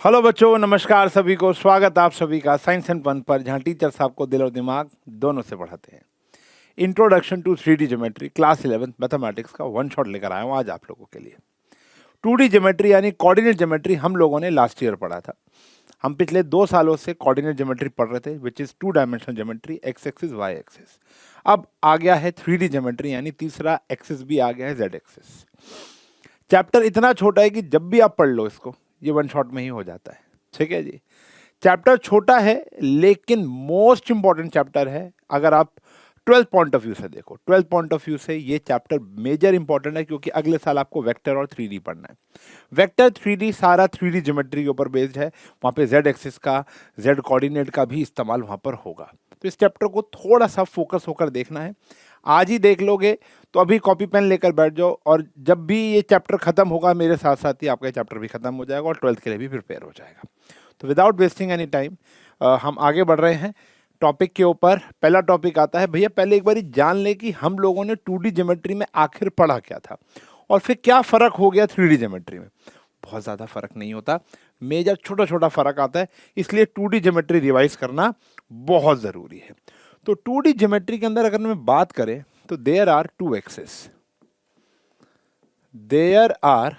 Hello बच्चों, नमस्कार सभी को। स्वागत आप सभी का साइंस एंड फन पर, जहां टीचर्स आपको दिल और दिमाग दोनों से पढ़ाते हैं। Introduction to 3D geometry class 11 mathematics का वन शॉट लेकर आया हूं आज आप लोगों के लिए। 2D ज्योमेट्री यानी कोऑर्डिनेट ज्योमेट्री हम लोगों ने लास्ट ईयर पढ़ा था। हम पिछले 2 सालों से कोऑर्डिनेट ज्योमेट्री पढ़ रहे थे, which is 2 dimensional geometry, X axis Y axis. अब आ गया है 3D ज्योमेट्री, यानी तीसरा एक्सिस भी आ गया है, जेड एक्सिस। चैप्टर इतना छोटा है कि जब भी आप पढ़ लो इसको, ये वन शॉट में ही हो जाता है। ठीक है जी। चैप्टर छोटा है लेकिन मोस्ट इंपॉर्टेंट चैप्टर है। अगर आप 12th पॉइंट ऑफ व्यू से देखो, 12th पॉइंट ऑफ व्यू से ये चैप्टर मेजर इंपॉर्टेंट है, क्योंकि अगले साल आपको वेक्टर और 3D पढ़ना है। वेक्टर 3D सारा 3D ज्योमेट्री के ऊपर बेस्ड है। वहाँ पे जेड एक्सिस का, जेड कोऑर्डिनेट का भी इस्तेमाल वहाँ पर होगा। तो इस चैप्टर को थोड़ा सा फोकस होकर देखना है। आज ही देख लोगे तो अभी कॉपी पेन लेकर बैठ जाओ, और जब भी ये चैप्टर खत्म होगा मेरे साथ साथ ही आपका ये चैप्टर भी खत्म हो जाएगा और 12th के लिए भी प्रिपेयर हो जाएगा। तो विदाउट वेस्टिंग एनी टाइम हम आगे बढ़ रहे हैं टॉपिक के ऊपर। पहला टॉपिक आता है, भैया पहले एक बार जान ले कि हम लोगों ने 2D ज्योमेट्री में आखिर पढ़ा क्या था और फिर क्या फ़र्क हो गया 3D ज्योमेट्री में। बहुत ज़्यादा फर्क नहीं होता, मेजर छोटा छोटा फर्क आता है, इसलिए 2D ज्योमेट्री रिवाइज करना बहुत ज़रूरी है। तो 2D ज्योमेट्री के अंदर अगर मैं बात करें तो there are two axes, there are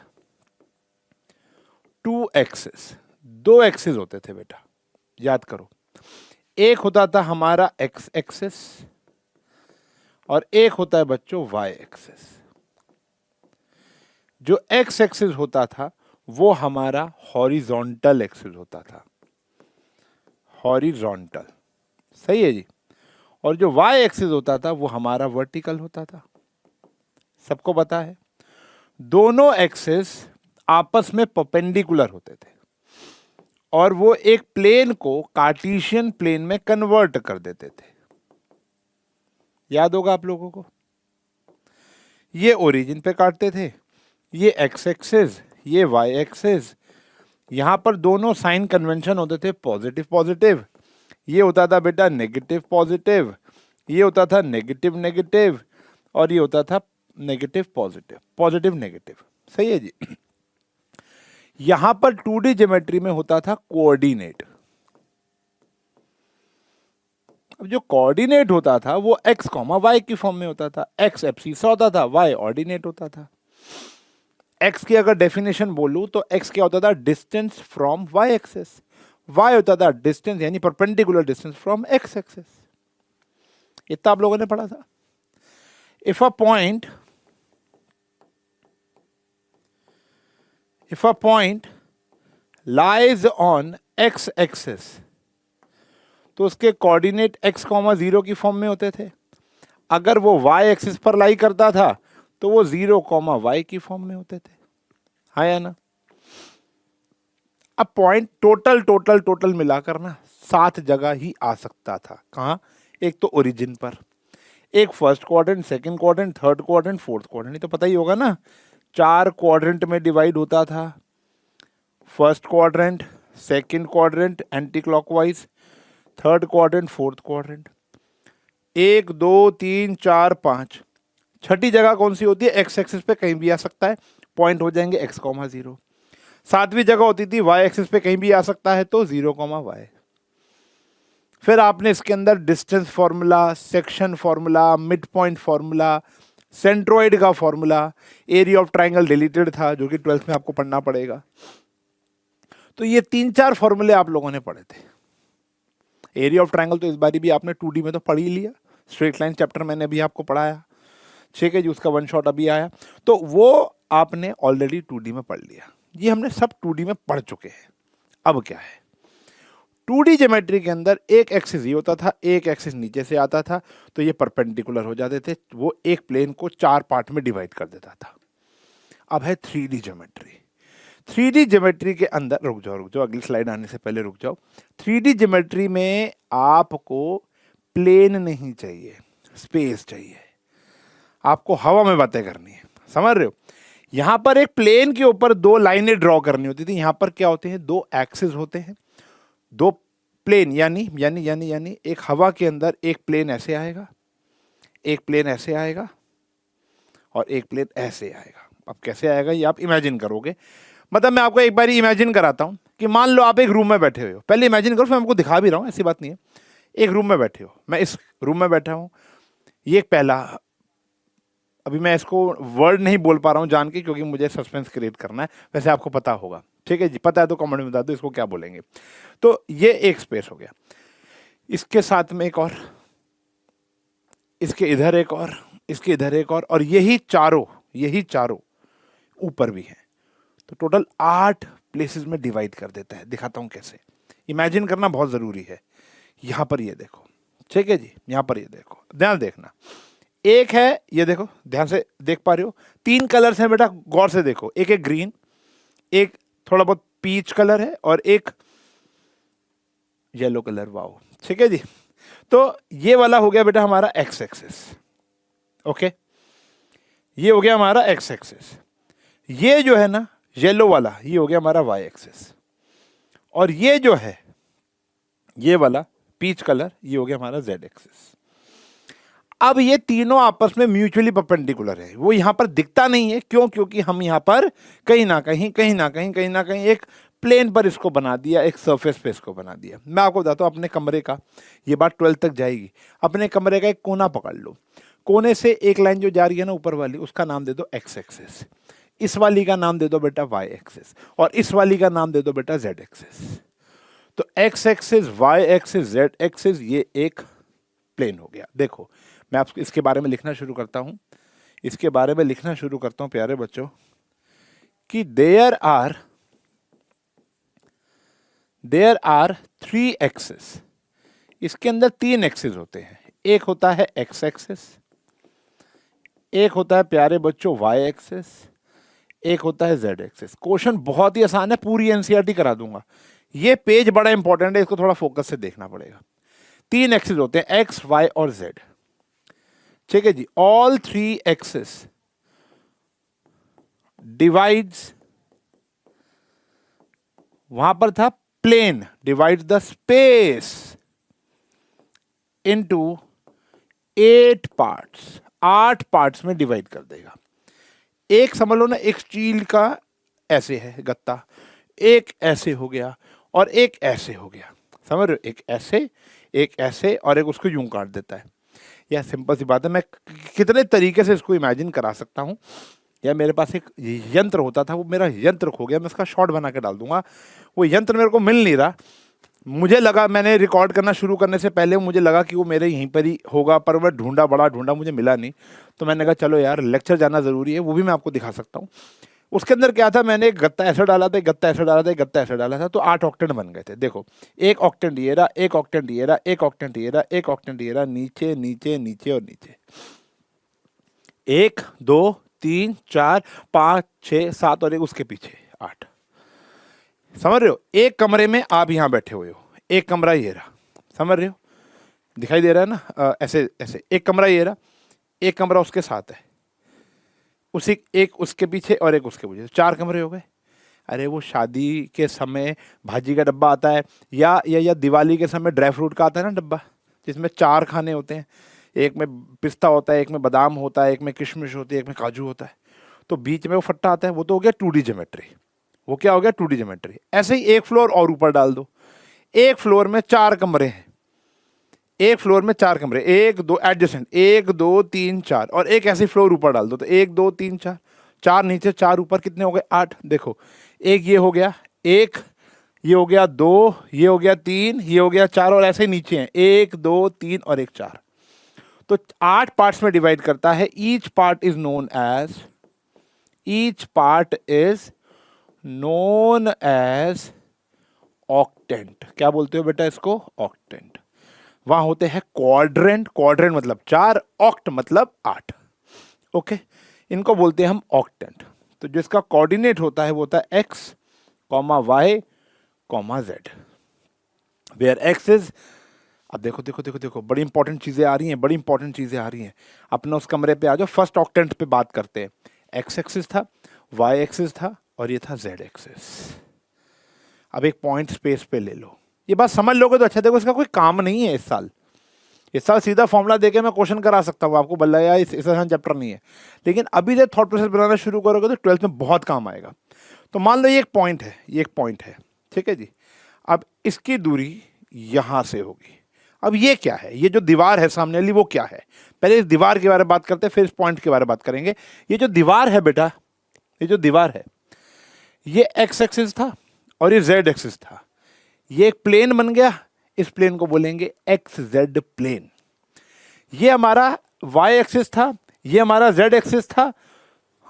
two axes. दो एक्सेस होते थे बेटा, याद करो। एक होता था हमारा एक्स एक्सेस और एक होता है बच्चों वाई एक्सेस। जो एक्स एक्सिस होता था वो हमारा हॉरिजॉन्टल एक्सिस होता था, हॉरिजॉन्टल, सही है जी। और जो वाई एक्सिस होता था वो हमारा वर्टिकल होता था। सबको पता है दोनों एक्सिस आपस में परपेंडिकुलर होते थे और वो एक प्लेन को कार्टेशियन प्लेन में कन्वर्ट कर देते थे। याद होगा आप लोगों को, ये ओरिजिन पे काटते थे, ये एक्स एक्सिस, ये वाई एक्सिस। यहां पर दोनों साइन कन्वेंशन होते थे पॉजिटिव पॉजिटिव। ये होता था बेटा नेगेटिव पॉजिटिव, ये होता था नेगेटिव नेगेटिव, और ये होता था नेगेटिव पॉजिटिव, पॉजिटिव नेगेटिव। सही है जी। यहां पर 2D ज्योमेट्री में होता था कोऑर्डिनेट। अब जो कोऑर्डिनेट होता था वो एक्स कॉमा वाई की फॉर्म में होता था। एक्स एब्सिसा होता था, वाई ऑर्डिनेट होता था। एक्स की अगर डेफिनेशन बोलूं तो एक्स क्या होता था, distance from Y axis. Y होता था डिस्टेंस यानी perpendicular distance from X axis. इतना आप लोगों ने पढ़ा था। If a point lies on X axis तो उसके कोऑर्डिनेट एक्स कॉमा 0 की फॉर्म में होते थे। अगर वो वाई एक्सिस पर लाई करता था तो वो 0 कॉमा वाई की फॉर्म में होते थे। हाँ या ना। अब पॉइंट टोटल टोटल टोटल मिलाकर ना 7 जगह ही आ सकता था। कहाँ? एक तो ओरिजिन पर, एक first quadrant, second quadrant, third quadrant, fourth quadrant. ये तो पता ही होगा ना, 4 क्वाड्रेंट में डिवाइड होता था। First quadrant, second quadrant anti clockwise, third quadrant, fourth quadrant. 1 2 3 4 5, छठी जगह कौन सी होती है? एक्स एक्सिस पे कहीं भी आ सकता है, पॉइंट हो जाएंगे एक्स कॉमा 0। सातवीं जगह होती थी वाई एक्सिस पे कहीं भी आ सकता है, तो 0 कॉमा वाई। फिर आपने इसके अंदर distance formula, section formula, mid point formula, centroid का formula, area of triangle deleted था जो कि 12th में आपको पढ़ना पड़ेगा। तो ये 3-4 फॉर्मूले आप लोगों ने पढ़े थे। एरिया ऑफ ट्राइंगल तो इस बारी भी आपने 2D में तो पढ़ ही लिया। स्ट्रेट लाइन चैप्टर मैंने अभी आपको पढ़ाया, ठीक है जी, उसका वन शॉट अभी आया, तो वो आपने ऑलरेडी 2D में पढ़ लिया। ये हमने सब 2D में पढ़ चुके हैं। अब क्या है, 2D ज्योमेट्री के अंदर एक एक्सिस ये होता था, एक एक्सिस नीचे से आता था, तो ये परपेंडिकुलर हो जाते थे। वो एक प्लेन को 4 पार्ट में डिवाइड कर देता था। अब है 3D ज्योमेट्री। 3D ज्योमेट्री के अंदर, रुक जाओ, अगली स्लाइड आने से पहले रुक जाओ। 3D ज्योमेट्री में आपको प्लेन नहीं चाहिए, स्पेस चाहिए। आपको हवा में बातें करनी है, समझ रहे हो। यहां पर एक प्लेन के ऊपर 2 लाइनें ड्रॉ करनी होती थी। यहां पर क्या होते हैं, 2 एक्सिस होते हैं, 2 प्लेन, यानी यानी यानी यानी एक हवा के अंदर एक प्लेन ऐसे आएगा, एक प्लेन ऐसे आएगा और एक प्लेन ऐसे आएगा। अब कैसे आएगा ये आप इमेजिन करोगे। मतलब मैं आपको एक बार इमेजिन कराता हूँ कि मान लो आप एक रूम में बैठे हुए हो, पहले इमेजिन करो, फिर मैं आपको दिखा भी रहा हूँ, ऐसी बात नहीं है। एक रूम में बैठे हो, मैं इस रूम में बैठा हूँ, ये एक पहला, अभी मैं इसको वर्ड नहीं बोल पा रहा हूँ जान के, क्योंकि मुझे सस्पेंस क्रिएट करना है, वैसे आपको पता होगा, ठीक है जी, पता है तो कमेंट में बता दो इसको क्या बोलेंगे। तो ये एक स्पेस हो गया, इसके साथ में एक और, इसके इधर एक और, इसके इधर एक और यही चारों ऊपर भी हैं। तो टोटल 8 प्लेसेस में डिवाइड कर देता है। दिखाता हूं कैसे, इमेजिन करना बहुत जरूरी है। यहां पर ये देखो, ठीक है जी, यहां पर ये देखो, ध्यान देखना, एक है, ये देखो ध्यान से देख पा रहे हो, 3 कलर्स हैं बेटा, गौर से देखो, एक एक ग्रीन, एक थोड़ा बहुत पीच कलर है और एक येलो कलर, वाओ, ठीक है जी। तो ये वाला हो गया बेटा हमारा एक्स एक्सिस, ओके, ये हो गया हमारा एक्स एक्सिस। ये जो है ना येलो वाला, ये हो गया हमारा वाई एक्सिस, और ये जो है ये वाला पीच कलर, ये हो गया हमारा जेड एक्सिस। अब ये तीनों आपस में म्यूचुअली परपेंडिकुलर है, वो यहां पर दिखता नहीं है, क्यों? क्योंकि हम यहां पर कहीं ना कहीं एक प्लेन पर इसको बना दिया, एक सरफेस पे इसको बना दिया। मैं आपको बताता हूं अपने कमरे का, ये बात 12 तक जाएगी। अपने कमरे का एक कोना पकड़ लो, कोने से एक लाइन जो जा रही है ना ऊपर वाली, उसका नाम दे दो एक्स एक्सिस, इस वाली का नाम दे दो बेटा वाई एक्सिस, और इस वाली का नाम दे दो बेटा जेड एक्सिस। तो X axis, Y axis, Z axis, ये एक प्लेन हो गया। देखो मैं आपको इसके बारे में लिखना शुरू करता हूं, इसके बारे में लिखना शुरू करता हूं प्यारे बच्चों, कि देयर आर 3 एक्सिस। इसके अंदर 3 एक्सिस होते हैं, एक होता है एक्स एक्सिस, एक होता है प्यारे बच्चों वाई एक्सिस, एक होता है जेड एक्सिस। क्वेश्चन बहुत ही आसान है, पूरी एनसीईआरटी करा दूंगा। ये पेज बड़ा इंपॉर्टेंट है, इसको थोड़ा फोकस से देखना पड़ेगा। 3 एक्सिस होते हैं, एक्स, वाई और जेड, ठीक है जी। ऑल 3 एक्सिस डिवाइड्स, वहां पर था plane, divides the space into 8 parts, 8 parts में डिवाइड कर देगा। एक समझ लो ना, एक स्टील का ऐसे है गत्ता, एक ऐसे हो गया और एक ऐसे हो गया, समझ रहे हो, एक ऐसे और एक उसको यूं काट देता है। यह सिंपल सी बात है, मैं कितने तरीके से इसको इमेजिन करा सकता हूं। या मेरे पास एक यंत्र होता था, वो मेरा यंत्र खो गया, मैं उसका शॉर्ट बना के डाल दूंगा। वो यंत्र मेरे को मिल नहीं रहा, मुझे लगा, मैंने रिकॉर्ड करना शुरू करने से पहले मुझे लगा कि वो मेरे यहीं पर ही होगा, पर मैं ढूंढा, बड़ा ढूंढा, मुझे मिला नहीं। तो मैंने कहा चलो यार लेक्चर जाना ज़रूरी है, वो भी मैं आपको दिखा सकता हूँ। उसके अंदर क्या था, मैंने एक गत्ता ऐसा डाला था, एक गत्ता ऐसा डाला था, एक गत्ता ऐसा डाला था, तो 8 ऑक्टेंट बन गए थे। देखो, एक ऑक्टेंट ये रहा, एक ऑक्टेंट ये रहा, एक ऑक्टेंट ये रहा, एक ऑक्टेंट ये रहा, नीचे नीचे नीचे और नीचे, 1 2 3 4 5 6 7 और एक उसके पीछे 8। समझ रहे हो, एक कमरे में आप यहां बैठे हुए हो, एक कमरा ये रहा, समझ रहे हो, दिखाई दे रहा है ना, ऐसे ऐसे एक कमरा ये रहा, एक कमरा उसके साथ है, उसी एक उसके पीछे और एक उसके पीछे, 4 कमरे हो गए। अरे वो शादी के समय भाजी का डब्बा आता है, या दिवाली के समय ड्राई फ्रूट का आता है ना डब्बा, जिसमें 4 खाने होते हैं, एक में पिस्ता होता है, एक में बादाम होता है, एक में किशमिश होती है, एक में काजू होता है, तो बीच में वो फट्टा आता है, वो तो हो गया 2D ज्योमेट्री। वो क्या हो गया, 2D ज्योमेट्री। ऐसे ही एक फ्लोर और ऊपर डाल दो, एक फ्लोर में 4 कमरे हैं, एक फ्लोर में 4 कमरे, 1 2 एडजेसेंट, 1 2 3 4, और एक ऐसे फ्लोर ऊपर डाल दो, तो 1 2 3 4, 4 नीचे 4 ऊपर, कितने हो गए, 8। देखो, एक ये हो गया, एक ये हो गया, 2 ये हो गया, 3 ये हो गया, 4, और ऐसे ही नीचे हैं 1 2 3 और 1 4। तो 8 पार्ट्स में डिवाइड करता है। Each part is known as octant. क्या बोलते हो बेटा इसको, ऑक्टेंट। वहां होते हैं क्वाड्रेंट, क्वाड्रेंट मतलब 4, ऑक्ट मतलब 8, ओके, इनको बोलते हैं हम ऑक्टेंट। तो जिसका कोऑर्डिनेट होता है वो होता है x, y, z, where x is, अब देखो देखो देखो देखो, बड़ी इंपॉर्टेंट चीजें आ रही हैं, अपना उस कमरे पे आ जाओ, फर्स्ट ऑक्टेंट पे बात करते हैं। x एक्सिस था, y एक्सिस था, और ये था z एक्सिस। अब एक पॉइंट स्पेस पे ले लो, ये बात समझ लोगे तो अच्छा। देखो, इसका कोई काम नहीं है इस साल सीधा फॉर्मूला देके मैं क्वेश्चन करा सकता हूँ आपको, बल्ला यार इस आसान चैप्टर नहीं है, लेकिन अभी से थॉट प्रोसेस बनाना शुरू करोगे तो 12th में बहुत काम आएगा। तो मान लो ये एक पॉइंट है, ये एक पॉइंट है, ठीक है जी। अब इसकी दूरी यहां से होगी। अब ये क्या है, ये जो दीवार है सामने वाली वो क्या है, पहले इस दीवार के बारे में बात करते हैं, फिर इस पॉइंट के बारे में बात करेंगे। ये जो दीवार है बेटा, ये जो दीवार है, ये एक्स एक्सिस था और ये जेड एक्सिस था। ये एक प्लेन बन गया, इस प्लेन को बोलेंगे एक्स जेड प्लेन। ये हमारा वाई एक्सिस था, ये हमारा जेड एक्सिस था,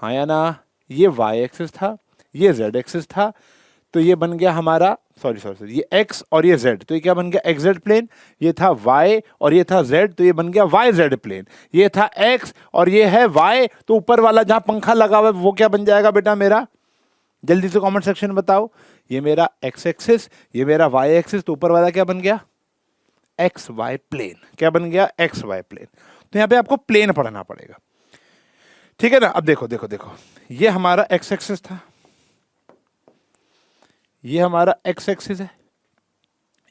हाँ या ना, ये वाई एक्सिस था, ये जेड एक्सिस था, तो ये बन गया हमारा सॉरी ये x और ये z, तो ये क्या बन गया एक्स जेड प्लेन। ये था y और ये था z, तो ये बन गया वाई जेड प्लेन। ये था x और ये है y, तो ऊपर वाला जहां पंखा लगा हुआ है वो क्या बन जाएगा बेटा मेरा, जल्दी से कमेंट सेक्शन में बताओ। ये मेरा x एक्सिस, ये मेरा y एक्सिस, तो ऊपर वाला क्या बन गया एक्स वाई प्लेन। क्या बन गया एक्स वाई प्लेन। तो यहां पे आपको प्लेन पढ़ना पड़ेगा, ठीक है ना। अब देखो देखो देखो, ये हमारा x एक्सिस था, ये हमारा x एक्सिस है,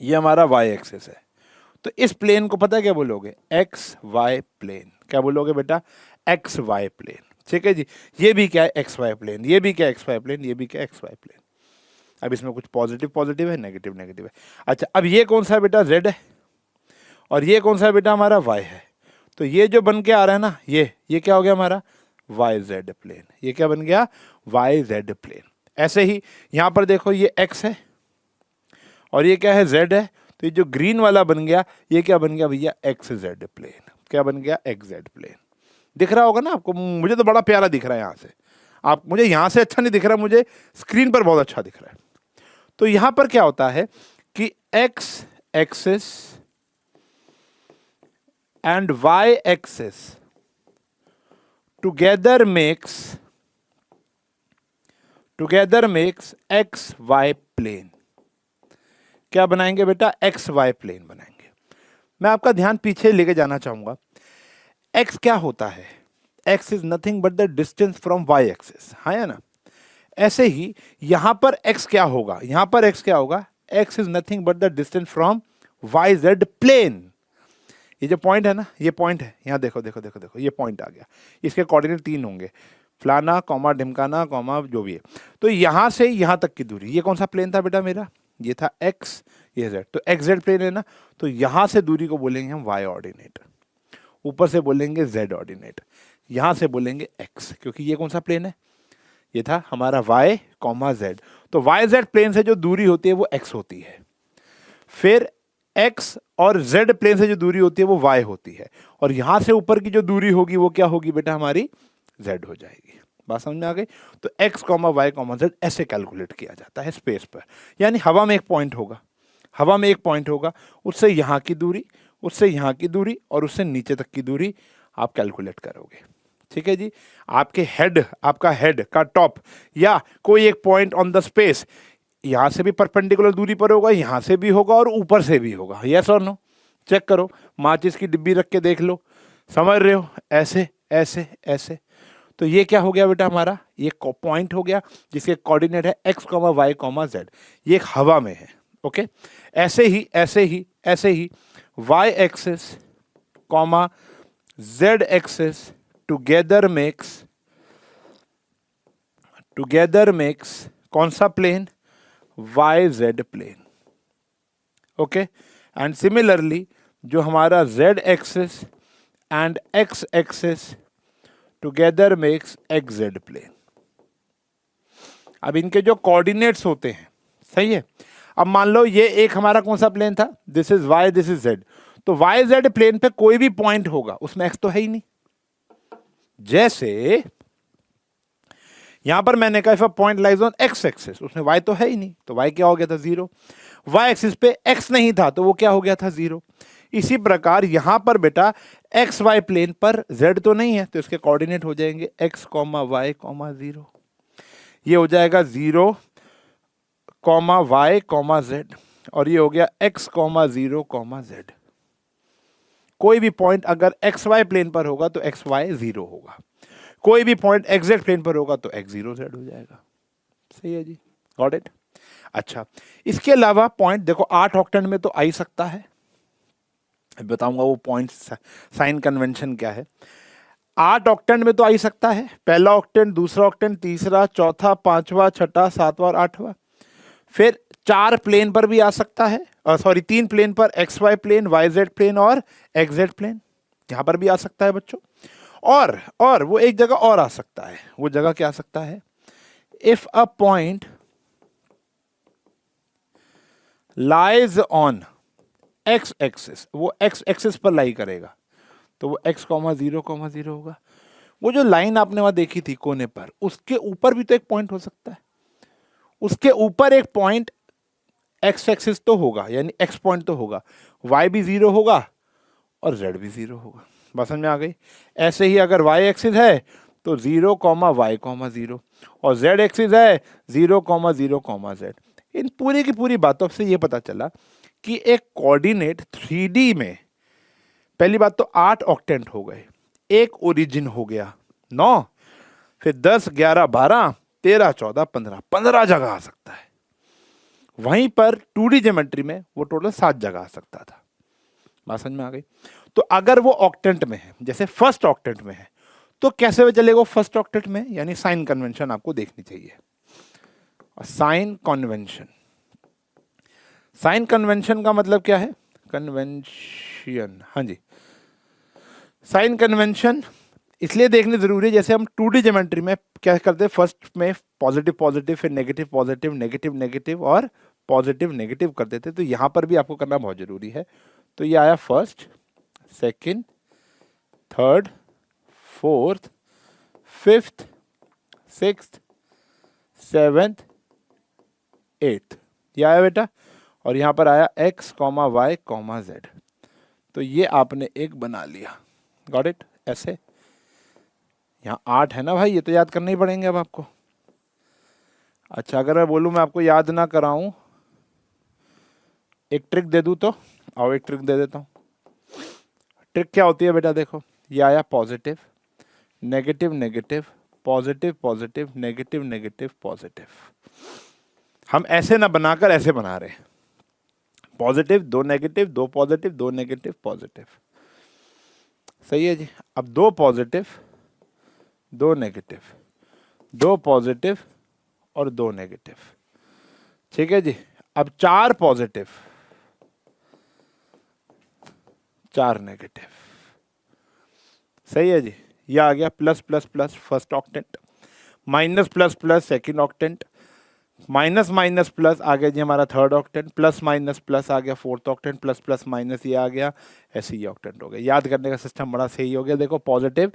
ये हमारा y एक्सिस है। तो इस प्लेन को पता है क्या बोलोगे, एक्स वाई प्लेन। क्या बोलोगे बेटा, एक्स वाई प्लेन, ठीक है जी। ये भी क्या है एक्स वाई प्लेन, ये भी क्या एक्स वाई प्लेन, ये भी क्या एक्स वाई प्लेन। अब इसमें कुछ पॉजिटिव पॉजिटिव है, नेगेटिव नेगेटिव है। अच्छा, अब ये कौन सा है बेटा, z है, और ये कौन सा है बेटा हमारा y है। तो ये जो बन के आ रहा है ना, ये क्या हो गया हमारा वाई जेड प्लेन। ये क्या बन गया वाई जेड प्लेन। ऐसे ही यहां पर देखो, ये x है और ये क्या है z है, तो ये जो ग्रीन वाला बन गया, ये क्या बन गया भैया एक्स जेड प्लेन। क्या बन गया एक्स जेड प्लेन। दिख रहा होगा ना आपको, मुझे तो बड़ा प्यारा दिख रहा है यहाँ से, आप मुझे यहाँ से अच्छा नहीं दिख रहा, मुझे स्क्रीन पर बहुत अच्छा दिख रहा है। तो यहां पर क्या होता है कि X axis and Y axis together makes X Y plane. क्या बनाएंगे बेटा, एक्स वाई प्लेन बनाएंगे। मैं आपका ध्यान पीछे लेके जाना चाहूंगा। एक्स क्या होता है, X is nothing but the distance from Y axis, हाँ या ना। ऐसे ही यहां पर एक्स क्या होगा, यहां पर एक्स क्या होगा, X is nothing but the distance from Y Z plane. ये जो पॉइंट है ना, ये पॉइंट है, यहां देखो देखो देखो देखो, ये पॉइंट आ गया। इसके कोऑर्डिनेट 3 होंगे, फलाना कॉमा ढिमकाना कॉमा जो भी है। तो यहां से यहां तक की दूरी, ये कौन सा प्लेन था बेटा मेरा, ये था x, ये z, तो एक्स जेड प्लेन है ना। तो यहां से दूरी को बोलेंगे हम y ऑर्डिनेट, ऊपर से बोलेंगे z ऑर्डिनेट, यहां से बोलेंगे x, क्योंकि ये कौन सा प्लेन है, ये था हमारा y कॉमा z। तो y z प्लेन से जो दूरी होती है वो x होती है, फिर x और z प्लेन से जो दूरी होती है वो y होती है, और यहां से ऊपर की जो दूरी होगी वो क्या होगी बेटा हमारी z हो जाएगी। बात समझ में आ गई। तो x comma Y comma Z ऐसे कैलकुलेट किया जाता है स्पेस पर। यानी हवा में एक पॉइंट होगा, हवा में एक पॉइंट होगा, उससे यहाँ की दूरी, उससे यहाँ की दूरी और उससे नीचे तक की दूरी आप कैलकुलेट करोगे, ठीक है जी। आपके हेड, आपका हेड का टॉप या कोई एक पॉइंट ऑन द स्पेस, यहाँ से भी परपेंडिकुलर दूरी पर होगा, यहाँ से भी होगा और ऊपर से भी होगा। यस और नो, चेक करो, माचिस की डिब्बी रख के देख लो, समझ रहे हो, ऐसे ऐसे ऐसे। तो ये क्या हो गया बेटा हमारा, ये पॉइंट हो गया जिसके कोऑर्डिनेट है X comma Y comma Z, ये एक हवा में है, ओके। ऐसे ही ऐसे ही ऐसे ही Y axis comma Z axis together makes कौन सा plane, Y Z plane, okay. And similarly जो हमारा Z axis and X axis together makes X Z plane. अब इनके जो कोऑर्डिनेट्स होते हैं, सही है। अब मान लो ये एक हमारा कौन सा प्लेन था, this is why this is Z, तो वाई जेड प्लेन पे कोई भी पॉइंट होगा उसमें एक्स तो है ही नहीं। जैसे यहां पर मैंने कहा if a point lies on X axis, उसमें वाई तो है ही नहीं, तो वाई क्या हो गया था 0। वाई एक्सिस पे एक्स नहीं था तो वो क्या हो गया था 0। इसी प्रकार यहां पर बेटा एक्स वाई प्लेन पर z तो नहीं है, तो इसके कोऑर्डिनेट हो जाएंगे x कॉमा वाई कॉमा 0, ये हो जाएगा 0 कॉमा वाई कॉमा जेड, और ये हो गया x कॉमा 0 कॉमा जेड। कोई भी पॉइंट अगर एक्स वाई प्लेन पर होगा तो एक्स वाई 0 होगा, कोई भी पॉइंट एक्स जेड प्लेन पर होगा तो x 0 z हो जाएगा। सही है जी, गॉट इट। अच्छा, इसके अलावा पॉइंट देखो 8 ऑक्टेंट में तो आ ही सकता है, बताऊंगा वो पॉइंट साइन कन्वेंशन क्या है। 8 ऑक्टेंट में तो आ ही सकता है, पहला ऑक्टेंट, दूसरा ऑक्टेंट, तीसरा, चौथा, पांचवा, छठा, सातवां और आठवां। फिर 4 प्लेन पर भी आ सकता है, सॉरी 3 प्लेन पर, X Y plane, Y Z plane और एक्स जेड प्लेन, यहां पर भी आ सकता है बच्चों। और वो एक जगह और आ सकता है, वो जगह क्या आ सकता है, if a point lies on X axis, वो एक्स एक्सिस पर लाई करेगा, तो वो x, 0,0 होगा। वो जो लाइन आपने वहां देखी थी कोने पर, उसके ऊपर भी तो एक पॉइंट हो सकता है, उसके ऊपर एक पॉइंट एक्स एक्सिस तो होगा, यानी x पॉइंट तो होगा, y भी 0 होगा और z भी 0 होगा। बात समझ में आ गई। ऐसे ही अगर y एक्सिस है तो 0, y, 0 और z एक्सिस है 0, 0, z। इन पूरी की पूरी बातों से ये पता चला कि एक कोऑर्डिनेट 3D में पहली बात तो 8 ऑक्टेंट हो गए, एक ओरिजिन हो गया 9, फिर 10, 11, 12, 13, 14, 15 जगह आ सकता है। वहीं पर 2D ज्योमेट्री में वो टोटल 7 जगह आ सकता था। बात समझ में आ गई। तो अगर वो ऑक्टेंट में है, जैसे फर्स्ट ऑक्टेंट में है, तो कैसे वे चलेगा फर्स्ट ऑक्टेंट में, यानी साइन कन्वेंशन आपको देखनी चाहिए। साइन कन्वेंशन, साइन कन्वेंशन का मतलब क्या है, कन्वेंशन, हाँ जी, साइन कन्वेंशन इसलिए देखनी जरूरी है, जैसे हम 2D ज्योमेट्री में क्या करते हैं, फर्स्ट में पॉजिटिव पॉजिटिव, फिर नेगेटिव पॉजिटिव, नेगेटिव नेगेटिव और पॉजिटिव नेगेटिव कर देते, तो यहां पर भी आपको करना बहुत जरूरी है। तो ये आया first, second, third, fourth, fifth, sixth, seventh, eighth, ये आया बेटा। और यहां पर आया x, y, z। तो ये आपने एक बना लिया, गॉट इट। ऐसे यहाँ 8 है ना भाई, ये तो याद करने ही पड़ेंगे अब आपको। अच्छा, अगर मैं बोलूँ मैं आपको याद ना कराऊं, एक ट्रिक दे दूं तो, आओ एक ट्रिक दे देता हूँ। ट्रिक क्या होती है बेटा, देखो ये आया positive, negative negative, positive positive, negative negative, positive. हम ऐसे ना बनाकर ऐसे बना रहे हैं, positive 2 negative 2 positive 2 negative positive, सही है जी। अब 2 पॉजिटिव 2 नेगेटिव, 2 पॉजिटिव और 2 नेगेटिव, ठीक है जी। अब 4 पॉजिटिव 4 नेगेटिव, सही है जी। ये आ गया plus plus plus first octant, minus plus plus second octant, minus minus plus आ गया जी हमारा third octant, plus minus plus आ गया fourth octant, plus plus minus ये आ गया, ऐसे ये ऑक्टेंट हो गया। याद करने का सिस्टम बड़ा सही हो गया। देखो पॉजिटिव,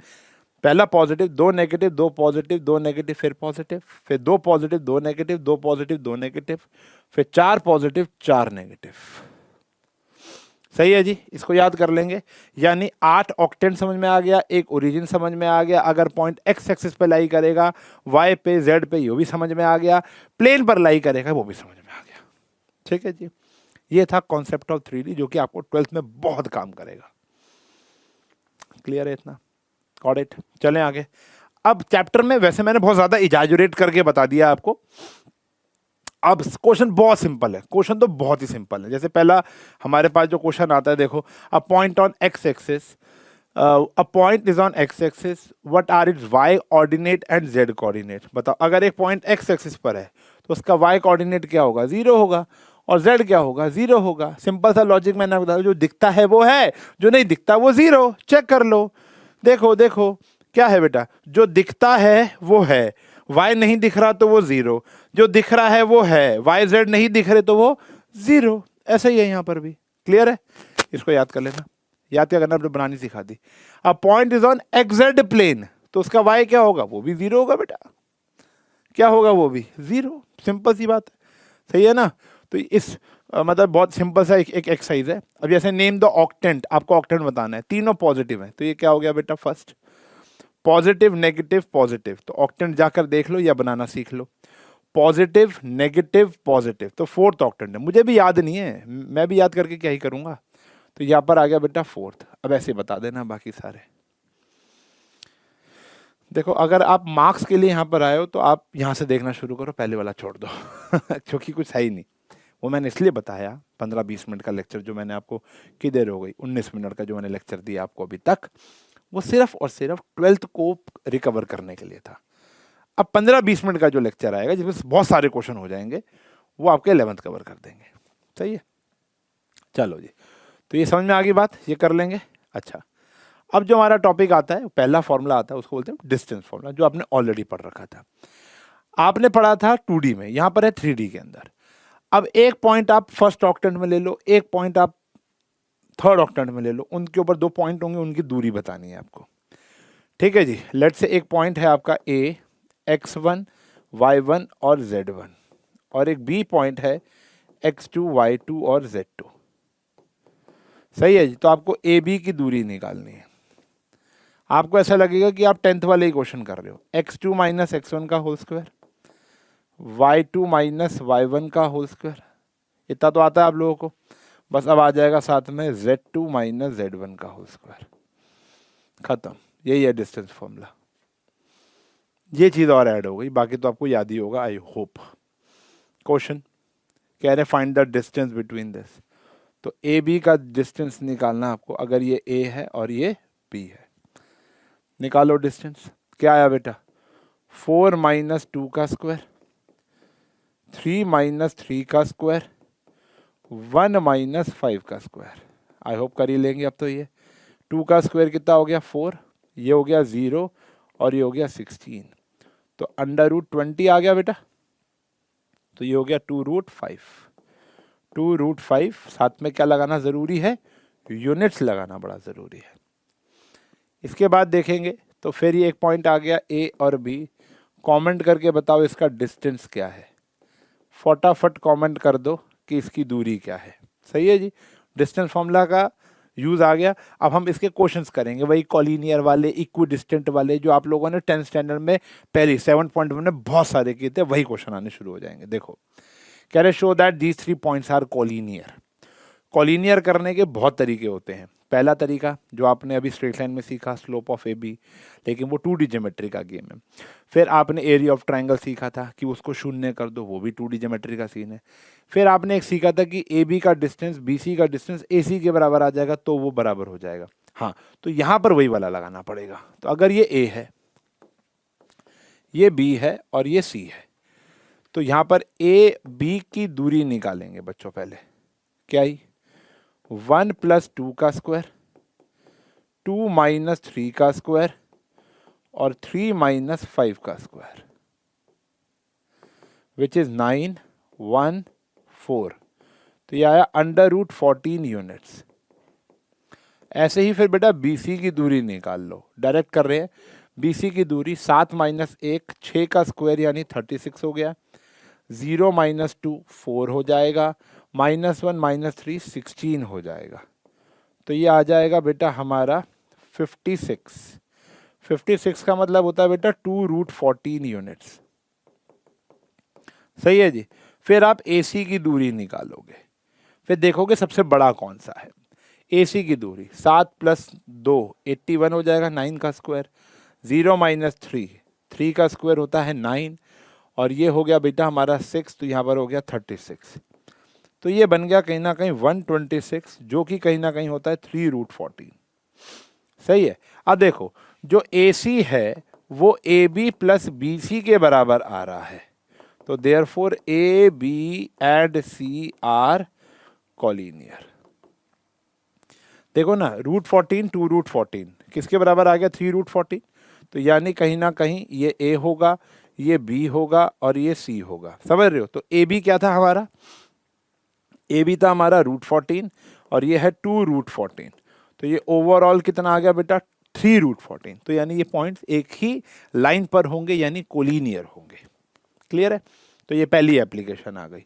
पहला पॉजिटिव 2 नेगेटिव 2 पॉजिटिव 2 नेगेटिव, फिर पॉजिटिव, फिर 2 पॉजिटिव 2 नेगेटिव 2 पॉजिटिव 2 नेगेटिव, फिर 4 पॉजिटिव 4 नेगेटिव, सही है जी। इसको याद कर लेंगे, यानी 8 ऑक्टेंट समझ में आ गया, एक ओरिजिन समझ में आ गया, अगर पॉइंट एक्स एक्सिस पे लाई करेगा, वाई पे, जेड पे, ये भी समझ में आ गया, प्लेन पर लाई करेगा वो भी समझ में आ गया, ठीक है जी। ये था कॉन्सेप्ट ऑफ 3D, जो कि आपको 12th में बहुत काम करेगा। क्लियर है इतना, गॉट इट। चलें आगे। अब चैप्टर में वैसे मैंने बहुत ज्यादा इजाजुरेट करके बता दिया आपको। अब क्वेश्चन बहुत सिंपल है, क्वेश्चन तो बहुत ही सिंपल है। जैसे पहला हमारे पास जो क्वेश्चन आता है, देखो a point on X axis, a point is on X axis, what are its Y coordinate and Z coordinate. बताओ, अगर एक पॉइंट एक्स एक्सिस पर है तो उसका वाई कोऑर्डिनेट क्या होगा, 0 होगा, और जेड क्या होगा, 0 होगा। सिंपल सा लॉजिक मैंने बताया, जो दिखता है वो है, जो नहीं दिखता वो 0। चेक कर लो, देखो देखो क्या है बेटा, जो दिखता है वो है, y नहीं दिख रहा तो वो 0, जो दिख रहा है वो है, y z नहीं दिख रहे तो वो 0। ऐसा ही है यहां पर भी। क्लियर है, इसको याद कर लेना। याद क्या करना, आपने बनानी सिखा दी। अब point is on xz plane, तो उसका y क्या होगा, वो भी 0 होगा बेटा। क्या होगा, वो भी 0। सिंपल सी बात है, सही है ना। तो इस मतलब बहुत सिंपल सा एक एक्सरसाइज है। अब जैसे नेम द ऑक्टेंट, आपको ऑक्टेंट बताना है, तीनों पॉजिटिव है, तो ये क्या हो गया बेटा, फर्स्ट पॉजिटिव नेगेटिव पॉजिटिव, तो ऑक्टेंट जाकर देख लो या बनाना सीख लो। पॉजिटिव नेगेटिव पॉजिटिव, तो फोर्थ ऑक्टेंट है, मुझे भी याद नहीं है, मैं भी याद करके क्या ही करूंगा। तो यहां पर आ गया बेटा फोर्थ। अब ऐसे बता देना बाकी सारे। देखो, अगर आप मार्क्स के लिए यहां पर आए हो तो आप यहां से देखना शुरू करो, पहले वाला छोड़ दो क्योंकि कुछ है ही नहीं। वो मैंने इसलिए बताया, 15-20 मिनट का लेक्चर जो मैंने आपको, की देर हो गई, 19 मिनट का जो मैंने लेक्चर दिया आपको अभी तक, वो सिर्फ और सिर्फ 12th को रिकवर करने के लिए था। अब 15-20 मिनट का जो लेक्चर आएगा जिसमें बहुत सारे क्वेश्चन हो जाएंगे, वो आपके 11th कवर कर देंगे। सही है, चलो जी, तो ये समझ में आ गई बात, ये कर लेंगे। अच्छा, अब जो हमारा टॉपिक आता है, पहला फॉर्मूला आता है, उसको बोलते हैं डिस्टेंस फॉर्मूला, जो आपने ऑलरेडी पढ़ रखा था। आपने पढ़ा था 2D में, यहाँ पर है 3D के अंदर। अब एक पॉइंट आप फर्स्ट ऑक्टेंट में ले लो, एक पॉइंट आप थर्ड ऑक्टेंट में ले लो, उनके ऊपर 2 पॉइंट होंगे, उनकी दूरी बतानी है आपको। ठीक है जी, लेट से एक पॉइंट है आपका A, x1, y1 और z1, और एक B पॉइंट है x2, y2 और z2। सही है जी, तो आपको ए बी की दूरी निकालनी है। आपको ऐसा लगेगा कि आप 10th वाले ही क्वेश्चन कर रहे हो। x2 माइनस x1 का whole square, y2 minus y1 का होल स्क्वायर, इतना तो आता है आप लोगों को। बस अब आ जाएगा साथ में z2 माइनस z1 का होल स्क्वायर, खत्म। यही है डिस्टेंस फॉर्मूला। ये चीज़ और ऐड हो गई, बाकी तो आपको याद ही होगा, आई होप। क्वेश्चन कह रहे find the distance between this, तो ए बी का डिस्टेंस निकालना आपको। अगर ये ए है और ये बी है, निकालो डिस्टेंस। क्या आया बेटा, 4 माइनस 2 का स्क्वायर, 3 माइनस 3 का स्क्वायर, 1 माइनस 5 का स्क्वायर। आई होप कर ही लेंगे अब तो। ये 2 का स्क्वायर कितना हो गया 4, ये हो गया 0 और ये हो गया 16, तो अंडर रूट 20 आ गया बेटा। तो ये हो गया 2 रूट 5। 2 रूट 5, साथ में क्या लगाना ज़रूरी है, यूनिट्स लगाना बड़ा ज़रूरी है। इसके बाद देखेंगे तो फिर ये एक पॉइंट आ गया ए और बी। कमेंट करके बताओ इसका डिस्टेंस क्या है, फटाफट कमेंट कर दो कि इसकी दूरी क्या है। सही है जी, डिस्टेंस फॉर्मूला का यूज़ आ गया। अब हम इसके क्वेश्चंस करेंगे, वही कॉलिनियर वाले, इक्विडिस्टेंट वाले, जो आप लोगों ने 10th स्टैंडर्ड में पहले 7.1 में बहुत सारे किए थे, वही क्वेश्चन आने शुरू हो जाएंगे। देखो, कह रहे show that these 3 points are collinear. Collinear करने के बहुत तरीके होते हैं। पहला तरीका जो आपने अभी स्ट्रेट लाइन में सीखा, स्लोप ऑफ ए बी, लेकिन वो 2D ज्योमेट्री का गेम है। फिर आपने एरिया ऑफ ट्रायंगल सीखा था कि उसको शून्य कर दो, वो भी 2D ज्योमेट्री का सीन है। फिर आपने एक सीखा था कि ए बी का डिस्टेंस बी सी का डिस्टेंस ए सी के बराबर आ जाएगा, तो वो बराबर हो जाएगा। हाँ, तो यहाँ पर वही वाला लगाना पड़ेगा। तो अगर ये ए है, ये बी है और ये सी है, तो यहाँ पर ए बी की दूरी निकालेंगे बच्चों। पहले क्या ही, 1 प्लस 2 का स्क्वायर, 2 माइनस 3 का स्क्वायर और 3 माइनस 5 का स्क्वायर, विच इज 9, 1, 4। तो ये आया अंडर रूट 14 यूनिट्स। ऐसे ही फिर बेटा BC की दूरी निकाल लो, डायरेक्ट कर रहे हैं। BC की दूरी 7 माइनस 1 6 का स्क्वायर यानी 36 हो गया, 0 माइनस 2 4 हो जाएगा, -1 -3 16 हो जाएगा। तो ये आ जाएगा बेटा हमारा 56। 56 का मतलब होता है बेटा 2 रूट 14 यूनिट्स। सही है जी। फिर आप AC की दूरी निकालोगे, फिर देखोगे सबसे बड़ा कौन सा है। AC की दूरी 7 प्लस 2 81 हो जाएगा, 9 का स्क्वायर, 0 माइनस 3 3 का स्क्वायर होता है 9, और ये हो गया बेटा हमारा 6, तो यहाँ पर हो गया 36। तो ये बन गया कहीं ना कहीं 126, जो कि कहीं ना कहीं होता है 3 रूट 14। सही है। अब देखो, जो AC है वो AB प्लस BC के बराबर आ रहा है, तो therefore AB and C are collinear. देखो ना, रूट 14 2 रूट 14 किसके बराबर आ गया, 3 रूट 14। तो यानी कहीं ना कहीं ये A होगा, ये B होगा और ये C होगा। समझ रहे हो। तो AB क्या था हमारा, AB था हमारा रूट 14 और ये है 2 रूट 14। तो ये ओवरऑल कितना आ गया बेटा, 3 रूट 14। तो यानी ये पॉइंट्स एक ही लाइन पर होंगे, यानी कोलिनियर होंगे। क्लियर है। तो ये पहली एप्लीकेशन आ गई।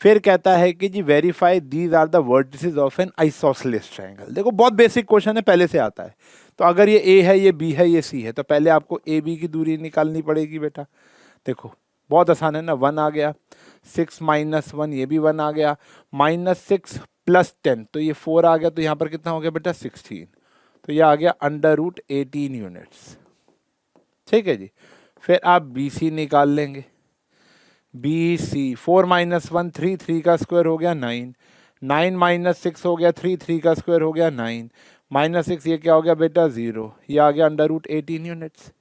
फिर कहता है कि जी verify these are the vertices of an isosceles triangle. देखो बहुत बेसिक क्वेश्चन है, पहले से आता है। तो अगर ये A है, ये B है, ये C है, तो पहले आपको AB की दूरी निकालनी पड़ेगी बेटा। देखो बहुत आसान है ना, 1 आ गया, 6 माइनस 1 ये भी 1 आ गया, -6 प्लस 10 तो ये 4 आ गया, तो यहाँ पर कितना हो गया बेटा 16। तो ये आ गया अंडर रूट 18 यूनिट्स। ठीक है जी। फिर आप BC निकाल लेंगे। BC 4 माइनस 1 3 3 का स्क्वायर हो गया 9, 9 माइनस 6 हो गया 3, 3 का स्क्वायर हो गया 9, माइनस 6 ये क्या हो गया बेटा 0, ये आ गया अंडर रूट 18 यूनिट्स।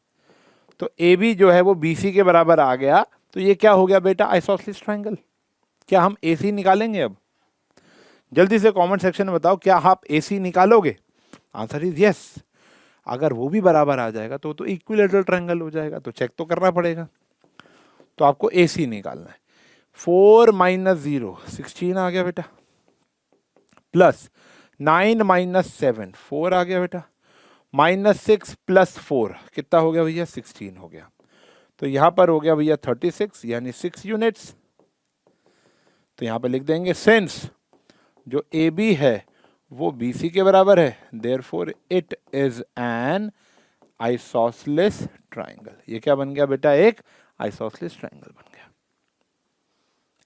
तो ए बी जो है वो बी सी के बराबर आ गया, तो ये क्या हो गया बेटा आइसोसेलेस ट्रायंगल। क्या हम ए सी निकालेंगे अब? जल्दी से कमेंट सेक्शन में बताओ, क्या आप ए सी निकालोगे? Answer is yes. अगर वो भी बराबर आ जाएगा तो इक्विलैटरल ट्रायंगल हो जाएगा, तो चेक तो करना पड़ेगा। तो आपको ए सी निकालना है। 4 माइनस 0 16 आ गया बेटा, प्लस 9 माइनस 7 4 आ गया बेटा, माइनस 6 प्लस 4 कितना हो गया भैया 16 हो गया। तो यहां पर हो गया भैया 36 यानी 6 यूनिट्स। तो यहां पर लिख देंगे सिंस जो ए बी है वो बी सी के बराबर है, therefore it is an isosceles triangle. ये क्या बन गया बेटा? एक आइसोसेलेस ट्रायंगल बन गया।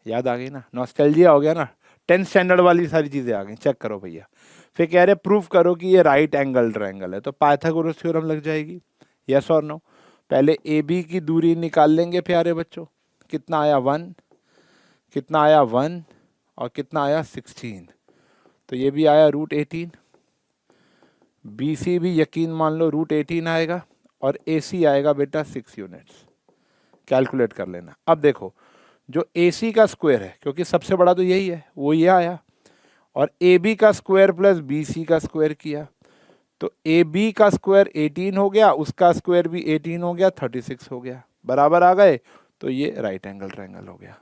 याद आ गई ना, नॉस्टैल्जिया हो गया ना, 10th स्टैंडर्ड वाली सारी चीजें आ गई। चेक करो भैया। फिर कह रहे प्रूफ करो कि ये राइट एंगल ट्रायंगल है, तो पाइथागोरस थ्योरम लग जाएगी। यस और नो? पहले ए बी की दूरी निकाल लेंगे प्यारे बच्चों। कितना आया 1, कितना आया 1 और कितना आया 16, तो ये भी आया रूट 18। बी सी भी यकीन मान लो रूट 18 आएगा, और ए सी आएगा बेटा 6 यूनिट्स। कैलकुलेट कर लेना। अब देखो जो ए सी का स्क्वायर है, क्योंकि सबसे बड़ा तो यही है, वो ये आया, और ए बी का स्क्वायर प्लस बी सी का स्क्वायर किया, तो ए बी का स्क्वायर 18 हो गया, उसका स्क्वायर भी 18 हो गया, 36 हो गया, बराबर आ गए, तो ये राइट एंगल ट्रायंगल हो गया।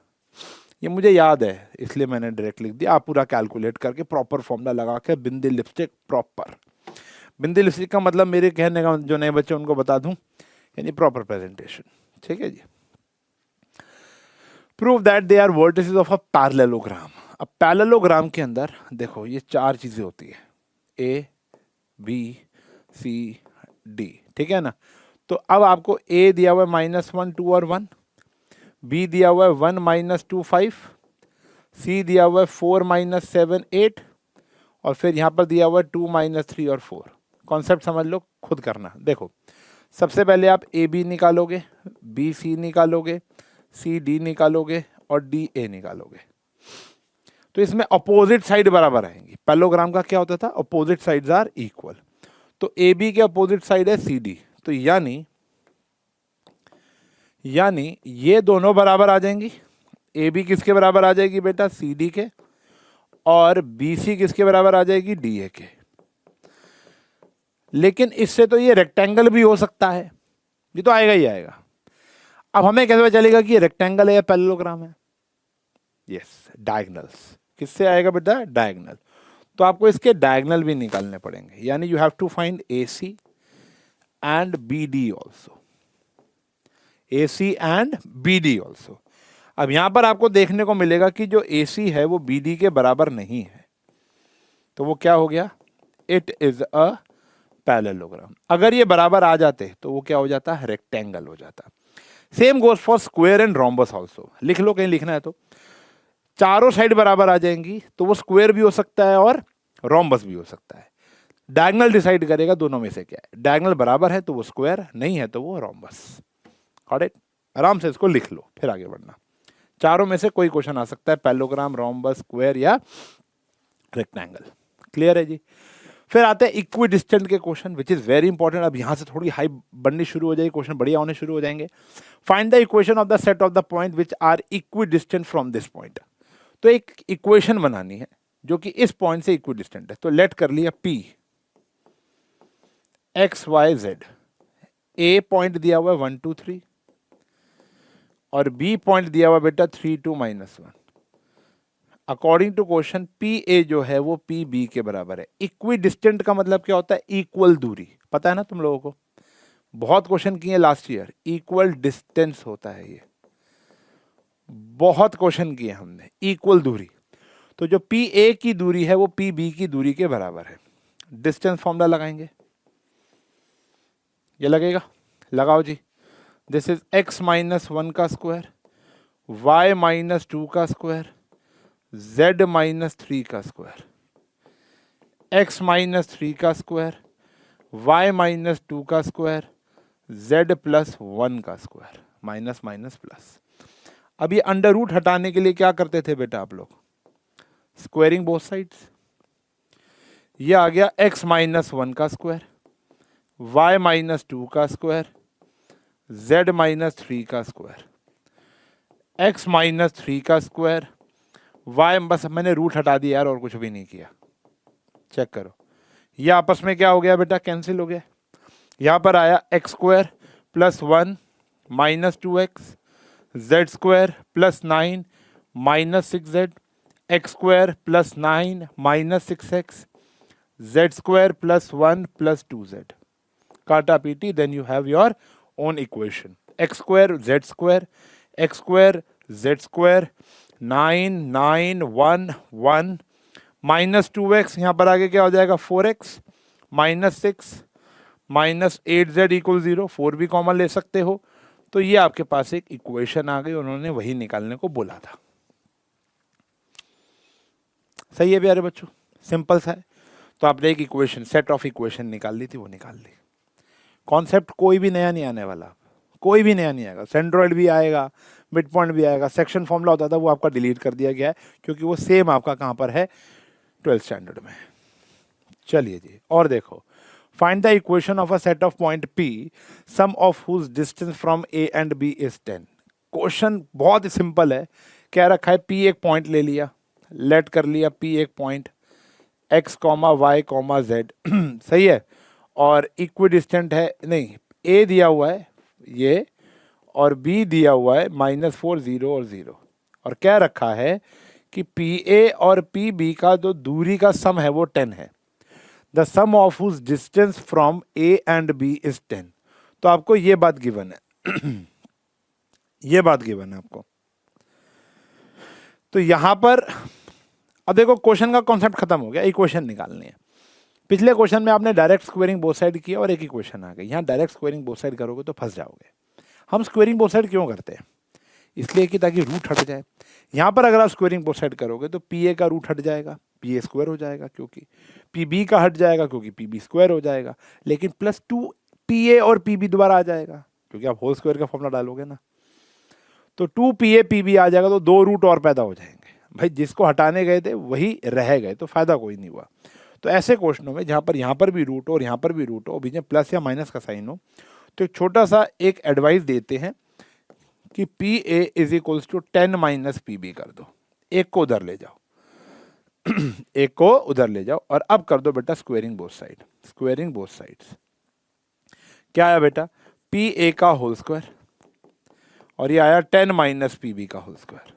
ये मुझे याद है इसलिए मैंने डायरेक्ट लिख दिया। आप पूरा कैलकुलेट करके प्रॉपर फॉर्मूला लगा के बिंदी लिपस्टिक प्रॉपर। बिंदी लिपस्टिक का मतलब मेरे कहने का जो नए बच्चे उनको बता दूं, यानी प्रॉपर प्रेजेंटेशन। ठीक है जी। Prove that they are vertices of a parallelogram. अब पैरेललोग्राम के अंदर देखो ये चार चीजें होती है, ए बी सी डी, ठीक है ना। तो अब आपको ए दिया हुआ है -1 2 और 1, बी दिया हुआ है 1 -2 5, सी दिया हुआ है 4 -7 8, और फिर यहां पर दिया हुआ है 2 -3 और 4। कॉन्सेप्ट समझ लो, खुद करना। देखो सबसे पहले आप ए बी निकालोगे, बी सी निकालोगे, सी डी निकालोगे और डी ए निकालोगे। तो इसमें अपोजिट साइड बराबर आएंगी। पैरेललोग्राम का क्या होता था? Opposite sides are equal. तो ए बी के अपोजिट साइड है सी डी, तो यानी ये दोनों बराबर आ जाएंगी। ए बी किसके बराबर आ जाएगी बेटा? सी डी के। और बी सी किसके बराबर आ जाएगी? डी ए के। लेकिन इससे तो ये रेक्टेंगल भी हो सकता है, ये तो आएगा ही आएगा। अब हमें कैसे पता चलेगा कि ये रेक्टेंगल है या पैरेललोग्राम है? Yes, diagonals. किससे आएगा बेटा? डायगोनल। तो आपको इसके डायगोनल भी निकालने पड़ेंगे, यानी you have to find A C and B D also. A C and B D also. अब यहां पर आपको देखने को मिलेगा कि जो ए सी है वो बी डी के बराबर नहीं है, तो वो क्या हो गया? It is a parallelogram. अगर ये बराबर आ जाते तो वो क्या हो जाता है? रेक्टेंगल हो जाता। Same goes for square and rhombus also. लिख लो, कहीं लिखना है तो। चारों साइड बराबर आ जाएंगी तो वो स्क्वायर भी हो सकता है और रोम्बस भी हो सकता है। डायगोनल डिसाइड करेगा दोनों में से क्या है। डायगोनल बराबर है तो वो स्क्वायर, नहीं है तो वो रोम्बस। Got it? आराम से इसको लिख लो, फिर आगे बढ़ना। चारों में से कोई क्वेश्चन आ सकता है, पैरेललोग्राम, रोम्बस, स्क्वायर या रेक्टेंगल। क्लियर है जी? फिर आते हैं इक्वी डिस्टेंट के question, which is very important. अब यहां से थोड़ी हाई बननी शुरू हो जाएगी, क्वेश्चन बढ़िया होने शुरू हो जाएंगे। Find the equation of the set of the point which are equidistant from this point. तो एक इक्वेशन बनानी है जो कि इस पॉइंट से इक्वी डिस्टेंट है। तो लेट कर लिया P x y z। ए पॉइंट दिया हुआ है 1 2 3 और बी पॉइंट दिया हुआ बेटा 3 2 -1। According to question P A जो है वो पी बी के बराबर है। इक्वी डिस्टेंट का मतलब क्या होता है? इक्वल दूरी। पता है ना तुम लोगों को, बहुत क्वेश्चन किए लास्ट ईयर। इक्वल डिस्टेंस होता है ये, बहुत क्वेश्चन किए हमने। इक्वल दूरी, तो जो पी ए की दूरी है वो पी बी की दूरी के बराबर है। डिस्टेंस फॉर्मूला लगाएंगे, ये लगेगा, लगाओ जी। दिस इज x -1 का स्क्वायर, y -2 का स्क्वायर, z -3 का स्क्वायर, x -3 का स्क्वायर, y -2 का स्क्वायर, z +1 का स्क्वायर, माइनस माइनस प्लस। अब ये अंडर रूट हटाने के लिए क्या करते थे बेटा आप लोग? स्क्वेयरिंग बोथ साइड्स, ये आ गया x माइनस 1 का स्क्वायर, y माइनस 2 का स्क्वायर, z माइनस 3 का स्क्वायर, x माइनस 3 का स्क्वायर, y, बस मैंने रूट हटा दिया यार और कुछ भी नहीं किया। चेक करो, ये आपस में क्या हो गया बेटा, कैंसिल हो गया। यहां पर आया X square plus 1 minus 2x, Z square plus 9 minus 6z, X square plus 9 minus 6x, Z square plus 1 plus 2z। काटा PT, then you have your own equation. X square Z square, X square Z square, 9 9 1 1 minus 2x, यहां पर आगे क्या हो जाएगा 4x minus 6 minus 8z equal 0, 4 भी common ले सकते हो। तो ये आपके पास एक इक्वेशन आ गई, उन्होंने वही निकालने को बोला था। सही है प्यारे बच्चों, सिंपल सा है। तो आपने एक इक्वेशन, सेट ऑफ इक्वेशन निकाल ली थी, वो निकाल ली। कॉन्सेप्ट कोई भी नया नहीं आने वाला, कोई भी नया नहीं आएगा। सेंट्रॉइड भी आएगा, मिड पॉइंट भी आएगा, सेक्शन फॉर्मूला होता था वो आपका डिलीट कर दिया गया है, क्योंकि वो सेम आपका कहाँ पर है, 12th स्टैंडर्ड में। चलिए जी, और देखो, find the equation of a set of point P, sum of whose distance from A and B is 10। Question बहुत ही सिंपल है, क्या रखा है, P एक पॉइंट ले लिया, लेट कर लिया P एक point, x comma Y comma Z सही है, और इक्विडिस्टेंट है, नहीं A दिया हुआ है ये, और B दिया हुआ है -4 0 और 0, और क्या रखा है कि PA और PB का जो दूरी का सम है वो 10 है। The sum of whose distance from A and B is 10। तो आपको ये बात गिवन है ये बात गिवन है आपको। तो यहां पर अब देखो, क्वेश्चन का कॉन्सेप्ट खत्म हो गया, इक्वेशन निकालनी है। पिछले क्वेश्चन में आपने डायरेक्ट स्क्वेयरिंग बोथ साइड किया और एक इक्वेशन आ गई। यहाँ डायरेक्ट स्क्वेयरिंग बोथ साइड करोगे तो फंस जाओगे। हम स्क्वेयरिंग बोथ साइड क्यों करते हैं, इसलिए कि ताकि रूट हट जाए। यहाँ पर अगर आप स्क्वेयरिंग बोथ साइड करोगे तो पी ए का रूट हट जाएगा, पी ए स्क्वायर हो जाएगा, क्योंकि पी बी का हट जाएगा क्योंकि पी बी स्क्वायर हो जाएगा, लेकिन +2 पी ए और पी बी दोबारा आ जाएगा क्योंकि आप होल स्क्वायर का फॉर्मूला डालोगे ना। तो 2 पी ए पी बी आ जाएगा, तो 2 रूट और पैदा हो जाएंगे। भाई जिसको हटाने गए थे वही रह गए, तो फायदा कोई नहीं हुआ। तो ऐसे क्वेश्चनों में जहाँ पर यहाँ पर भी रूट हो और यहाँ पर भी रूट हो, बीच में प्लस या माइनस का साइन हो, तो एक छोटा सा एक एडवाइस देते हैं कि P A is equals to 10 minus P B कर दो, एक को उधर ले जाओ एक को उधर ले जाओ, और अब कर दो बेटा squaring both side. Squaring both sides क्या आया बेटा, पी ए का होल स्क्वायर, और ये आया 10 माइनस पी बी का होल स्क्वायर।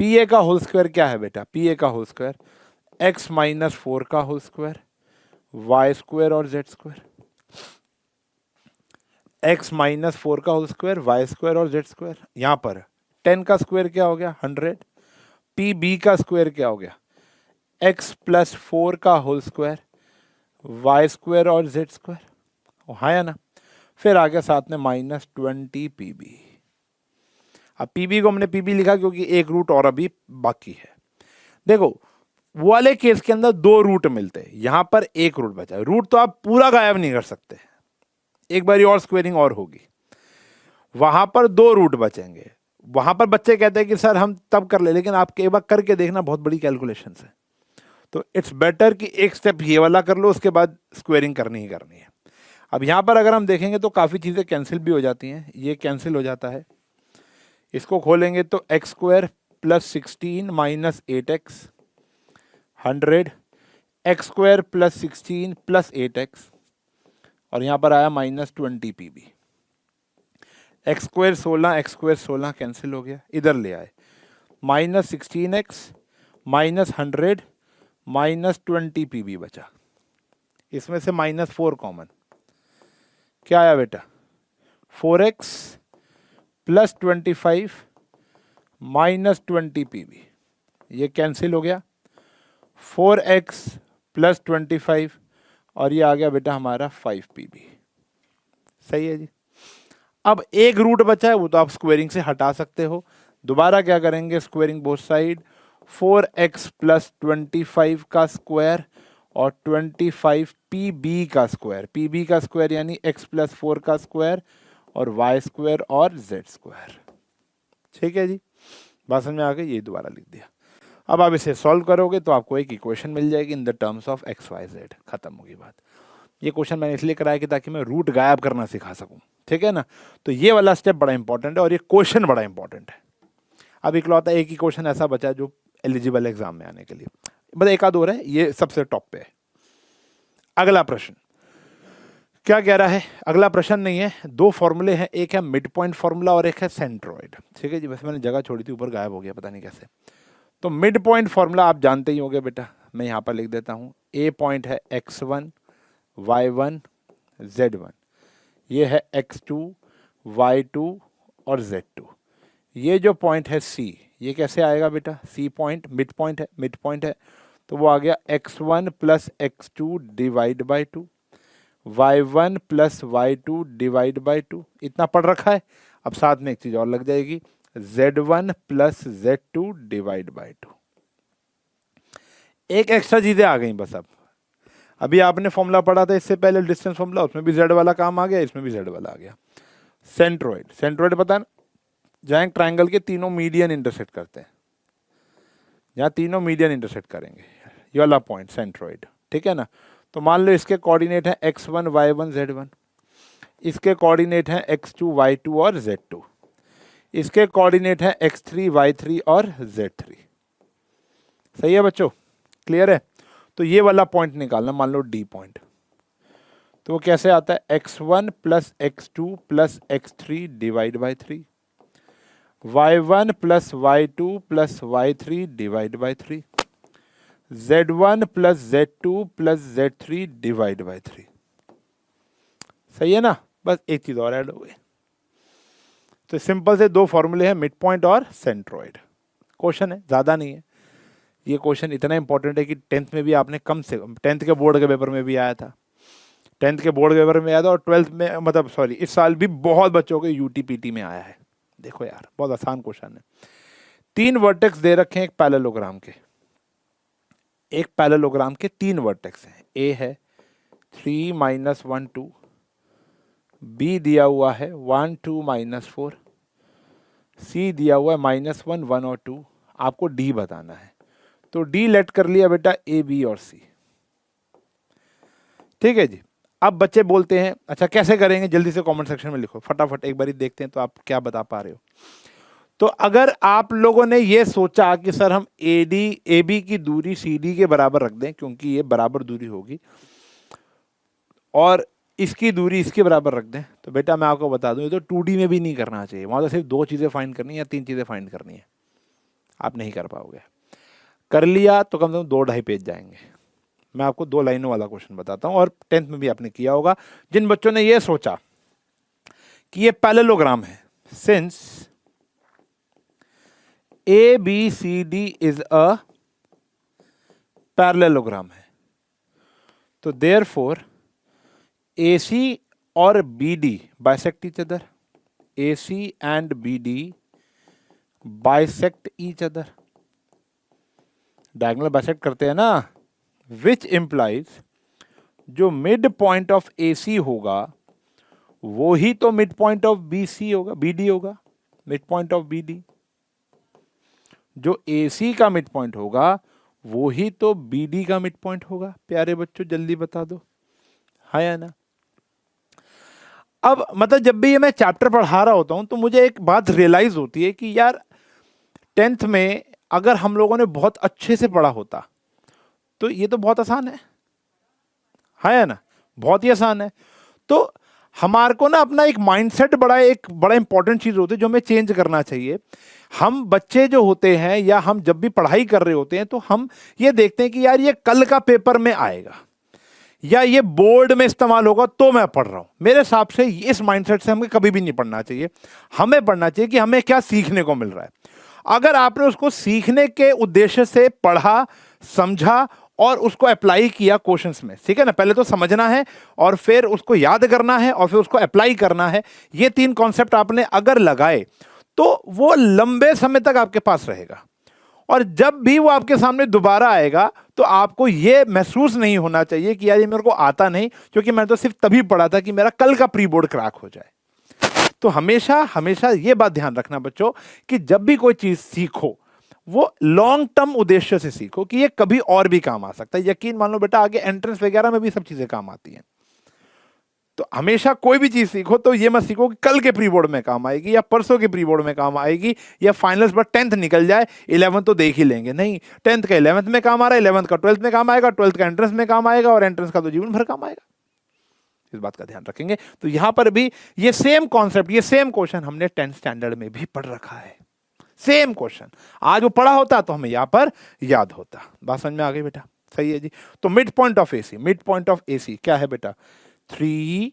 पी ए का होल स्क्वायर क्या है बेटा, पी ए का होल स्क्वायर x माइनस 4 का होल स्क्वायर, वाई स्क्वायर और जेड स्क्वायर। x माइनस 4 का होल स्क्वायर, वाई स्क्वायर और जेड स्क्वायर। यहां पर 10 का स्क्वायर क्या हो गया 100, पी बी का स्क्वायर क्या हो गया x प्लस 4 का होल स्क्वायर, वाई स्क्वायर और जेड स्क्वायर, हाँ ना। फिर आ गया साथ में -20 पी बी। अब पी बी को हमने पी बी लिखा क्योंकि एक रूट और अभी बाकी है। देखो वो वाले केस के अंदर 2 रूट मिलते हैं, यहां पर एक रूट बचा है। रूट तो आप पूरा गायब नहीं कर सकते, एक बारी और स्क्वेयरिंग और होगी, वहां पर 2 रूट बचेंगे। वहां पर बच्चे कहते हैं कि सर हम तब कर ले, लेकिन आप एक बार करके देखना, बहुत बड़ी कैलकुलेशन है। तो इट्स बेटर कि एक स्टेप ये वाला कर लो, उसके बाद स्क्वेयरिंग करनी ही करनी है। अब यहां पर अगर हम देखेंगे तो काफी चीजें कैंसिल भी हो जाती हैं, ये कैंसिल हो जाता है। इसको खोलेंगे तो X square plus 16 minus 8x 100, X square plus 16 plus 8x, और यहां पर आया -20 P B. X square 16, X square 16 cancel हो गया, इधर ले आए -16x माइनस 100 -20 पी बी बचा। इसमें से -4 कॉमन, क्या आया बेटा 4x प्लस 25 -20 पी बी, ये कैंसिल हो गया। 4x प्लस 25, और ये आ गया बेटा हमारा 5 पी बी। सही है जी। अब एक रूट बचा है, वो तो आप स्क्वेयरिंग से हटा सकते हो। दोबारा क्या करेंगे, squaring both side, 4x plus 25 का स्क्वायर और 25 पी बी का स्क्वायर, पी बी का स्क्वायर यानी x प्लस 4 का स्क्वायर और y स्क्वायर और z स्क्वायर। ठीक है जी, बात समझ में आ गई, ये दोबारा लिख दिया। अब आप इसे सॉल्व करोगे तो आपको एक इक्वेशन मिल जाएगी in the terms of X Y Z. खत्म होगी बात। ये क्वेश्चन मैंने इसलिए कराया कि ताकि मैं रूट गायब करना सिखा सकूं, ठीक है ना। तो ये वाला स्टेप बड़ा इंपॉर्टेंट है और ये क्वेश्चन बड़ा इंपॉर्टेंट है। अब इकलौता एक ही क्वेश्चन ऐसा बचा जो एलिजिबल एग्जाम में आने के लिए, बस एक आध और है, ये सबसे टॉप पे है। अगला प्रश्न क्या कह रहा है? अगला प्रश्न नहीं है, दो फॉर्मूले हैं, एक है मिड पॉइंट फॉर्मूला और एक है सेंट्रोइड, ठीक है जी। वैसे मैंने जगह छोड़ी थी, ऊपर गायब हो गया पता नहीं कैसे। तो मिड पॉइंट फॉर्मूला आप जानते ही होंगे बेटा, मैं यहाँ पर लिख देता हूँ। ए पॉइंट है x1 y1 z1, ये है x2 y2 और z2। ये जो पॉइंट है C, ये कैसे आएगा बेटा? C पॉइंट मिड पॉइंट है, मिड पॉइंट है, तो वो आ गया x1 plus x2 divide by 2, y1 plus y2 divide by 2। इतना पढ़ रखा है। अब साथ में एक चीज और लग जाएगी, z1 plus z2 divide by 2। एक एक्स्ट्रा चीजें आ गई बस। अब अभी आपने फॉर्मूला पढ़ा था इससे पहले, डिस्टेंस फॉर्मूला, उसमें भी z वाला काम आ गया, इसमें भी z वाला आ गया। सेंट्रोइड, सेंट्रोइड पता है ना, जहां ट्रायंगल के तीनों मीडियन इंटरसेक्ट करते हैं, जहां तीनों मीडियन इंटरसेक्ट करेंगे, ये वाला पॉइंट सेंट्रोइड, ठीक है ना। तो मान लो इसके कोऑर्डिनेट है x1 y1 z1, इसके कोऑर्डिनेट है x2 y2 और z2, इसके कोऑर्डिनेट है x3 y3 और z3। सही है बच्चों, क्लियर है? तो ये वाला पॉइंट निकालना, मान लो D पॉइंट, तो वो कैसे आता है? x1 plus x2 plus x3 divide by 3, y1 plus y2 plus y3 divide by 3, z1 plus z2 plus z3 divide by 3। सही है ना? बस एक चीज और ऐड हो गई। तो सिंपल से दो फॉर्मूले हैं, मिड पॉइंट और सेंट्रोइड। क्वेश्चन है, ज्यादा नहीं है। ये क्वेश्चन इतना इंपॉर्टेंट है कि 10th में भी आपने कम से कम, 10th के बोर्ड के पेपर में भी आया था, 10th के बोर्ड के पेपर में आया था, और 12th में, मतलब सॉरी, इस साल भी बहुत बच्चों के यूटीपीटी में आया है। देखो यार, बहुत आसान क्वेश्चन है। 3 वर्टेक्स दे रखे हैं एक पैरेललोग्राम के, एक पैरेललोग्राम के 3 वर्टेक्स हैं। ए है 3 माइनस 1 2, बी दिया हुआ है 1 2 माइनस 4, सी दिया हुआ है -1 1 और 2। आपको डी बताना है, तो डी लेट कर लिया बेटा ए बी और सी, ठीक है जी। अब बच्चे बोलते हैं अच्छा कैसे करेंगे, जल्दी से कमेंट सेक्शन में लिखो फटाफट, एक बार देखते हैं तो आप क्या बता पा रहे हो। तो अगर आप लोगों ने ये सोचा कि सर हम ए बी की दूरी सी डी के बराबर रख दें, क्योंकि ये बराबर दूरी होगी, और इसकी दूरी इसके बराबर रख दें, तो बेटा मैं आपको बता दूं, ये तो 2D में भी नहीं करना चाहिए। वहां तो सिर्फ 2 चीजें फाइंड करनी है या 3 चीजें फाइंड करनी है, आप नहीं कर पाओगे। कर लिया तो कम से कम 2-2.5 पेज जाएंगे। मैं आपको 2 लाइनों वाला क्वेश्चन बताता हूं, और 10th में भी आपने किया होगा। जिन बच्चों ने ये सोचा कि ये पैरेललोग्राम है, since A B C D is a parallelogram है, तो देयरफॉर AC और BD bisect each other, AC and BD bisect each other, diagonal bisect करते हैं ना, विच इंप्लाइज जो मिड पॉइंट ऑफ AC होगा वो ही तो मिड पॉइंट ऑफ BC होगा, BD होगा, मिड पॉइंट ऑफ BD। जो AC का मिड पॉइंट होगा वो ही तो BD का मिड पॉइंट होगा। प्यारे बच्चों जल्दी बता दो, हाँ या ना? अब मतलब जब भी ये मैं चैप्टर पढ़ा रहा होता हूं तो मुझे एक बात रियलाइज होती है कि यार 10th में अगर हम लोगों ने बहुत अच्छे से पढ़ा होता तो ये तो बहुत आसान है या ना? बहुत ही आसान है। तो हमारे को ना अपना एक माइंडसेट बड़ा इंपॉर्टेंट चीज होती है जो हमें चेंज करना चाहिए। हम बच्चे जो होते हैं या हम जब भी पढ़ाई कर रहे होते हैं तो हम ये देखते हैं कि यार ये कल का पेपर में आएगा या ये बोर्ड में इस्तेमाल होगा तो मैं पढ़ रहा हूं। मेरे हिसाब से इस माइंडसेट से हमें कभी भी नहीं पढ़ना चाहिए। हमें पढ़ना चाहिए कि हमें क्या सीखने को मिल रहा है। अगर आपने उसको सीखने के उद्देश्य से पढ़ा, समझा और उसको अप्लाई किया क्वेश्चंस में, ठीक है ना, पहले तो समझना है और फिर उसको याद करना है और फिर उसको अप्लाई करना है। ये 3 कॉन्सेप्ट आपने अगर लगाए तो वो लंबे समय तक आपके पास रहेगा, और जब भी वो आपके सामने दोबारा आएगा तो आपको ये महसूस नहीं होना चाहिए कि यार ये मेरे को आता नहीं, क्योंकि मैं तो सिर्फ तभी पढ़ा था कि मेरा कल का प्री बोर्ड क्रैक हो जाए। तो हमेशा हमेशा ये बात ध्यान रखना बच्चों कि जब भी कोई चीज सीखो वो लॉन्ग टर्म उद्देश्य से सीखो कि ये कभी और भी काम आ सकता है। यकीन मान लो बेटा आगे एंट्रेंस वगैरह में भी सब चीजें काम आती हैं। तो हमेशा कोई भी चीज सीखो तो ये मत सीखो कि कल के प्री बोर्ड में काम आएगी या परसों के प्री बोर्ड में काम आएगी या फाइनल्स पर 10th निकल जाए 11th तो देख ही लेंगे। नहीं, 10th का 11th में काम आ रहा है, 11th का 12th में काम आएगा, 12th का एंट्रेंस में काम आएगा और एंट्रेंस का तो जीवन भर काम आएगा। इस बात का ध्यान रखेंगे। तो यहां पर भी ये सेम कॉन्सेप्ट, ये सेम क्वेश्चन हमने 10th स्टैंडर्ड में भी पढ़ रखा है। सेम क्वेश्चन आज वो पढ़ा होता तो हमें यहां पर याद होता। बात समझ में आ गई बेटा? सही है जी। तो mid point of AC, mid point of AC क्या है बेटा? 3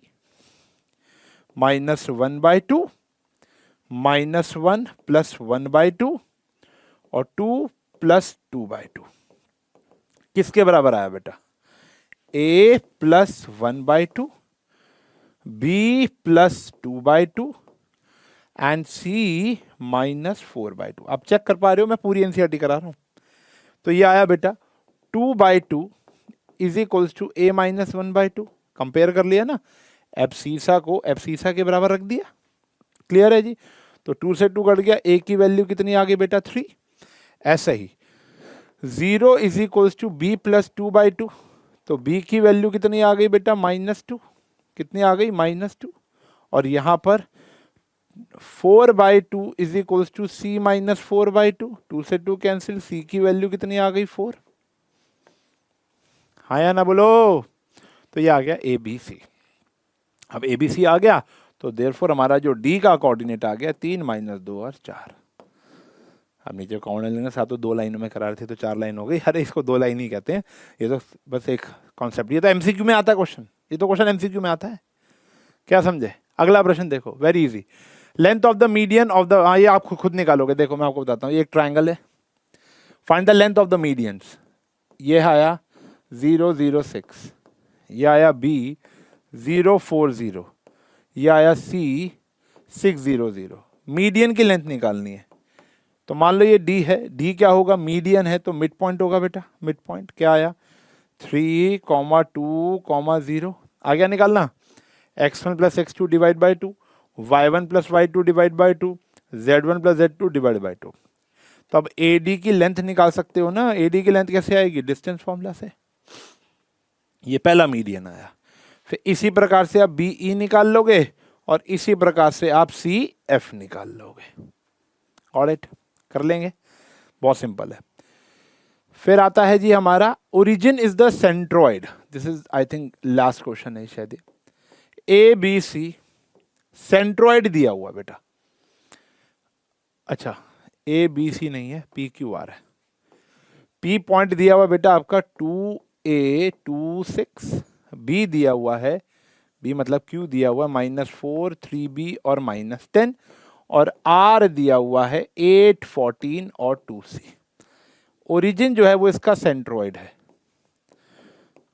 -1/2 -1 + 1/2 और 2 + 2/2 किसके बराबर आया बेटा? a + 1/2 b + 2/2 and c -4/2। आप चेक कर पा रहे हो, मैं पूरी एनसीईआरटी करा रहा हूं। तो ये आया बेटा 2/2 = a - 1/2। कंपेयर कर लिया ना, एब्सीसा को एब्सीसा के बराबर रख दिया। क्लियर है जी? तो 2 से 2 कट गया, a की वैल्यू कितनी आ गई बेटा? 3। ऐसा ही 0 = b + 2/2, तो b की वैल्यू कितनी आ गई बेटा? -2। कितनी आ गई? -2। और यहां पर 4/2 = c - 4/2, 2 से 2 कैंसिल, c की वैल्यू कितनी आ गई? 4। हाँ या ना बोलो? तो ये आ गया ABC। अब ABC आ गया तो देयरफॉर हमारा जो D का कोऑर्डिनेट आ गया 3 - 2 और 4। अब नीचे कॉर्नर लेंगे, साथ तो 2 लाइनों में करा रहे थे तो 4 लाइन हो गई। अरे इसको 2 लाइन ही कहते हैं, ये तो बस एक कॉन्सेप्ट। ये तो एमसीक्यू में आता है क्वेश्चन, ये तो क्वेश्चन एमसीक्यू में आता है। क्या समझे? अगला प्रश्न देखो, very easy. Length of the median of the, ये आप खुद निकालोगे। देखो मैं आपको बताता हूँ, ये एक ट्राइंगल है। Find the length of the medians. ये आया 006, ये आया B 040, ये आया C 600। मीडियन की लेंथ निकालनी है। तो मान लो ये D है, D क्या होगा? मीडियन है तो मिड पॉइंट होगा बेटा। मिड पॉइंट क्या आया? 3, 2, 0 आ गया निकालना। x1 + x2 / 2, y1 + y2 / 2, z1 + z2 / 2। तो अब AD की लेंथ निकाल सकते हो ना। AD की लेंथ कैसे आएगी? डिस्टेंस फॉर्मूला से। ये पहला मीडियन आया। फिर इसी प्रकार से आप BE निकाल लोगे और इसी प्रकार से आप CF निकाल लोगे। ऑलराइट, कर लेंगे, बहुत सिंपल है। फिर आता है जी हमारा origin is the centroid. This is I think last question है शायद। ABC सेंट्रॉइड दिया हुआ बेटा। अच्छा, ABC नहीं है, PQR है। P पॉइंट दिया हुआ बेटा आपका 2A 26, B दिया हुआ है, B मतलब Q दिया हुआ -4 3B और -10, और R दिया हुआ है 8 14 और 2C। ओरिजिन जो है वो इसका सेंट्रॉइड है।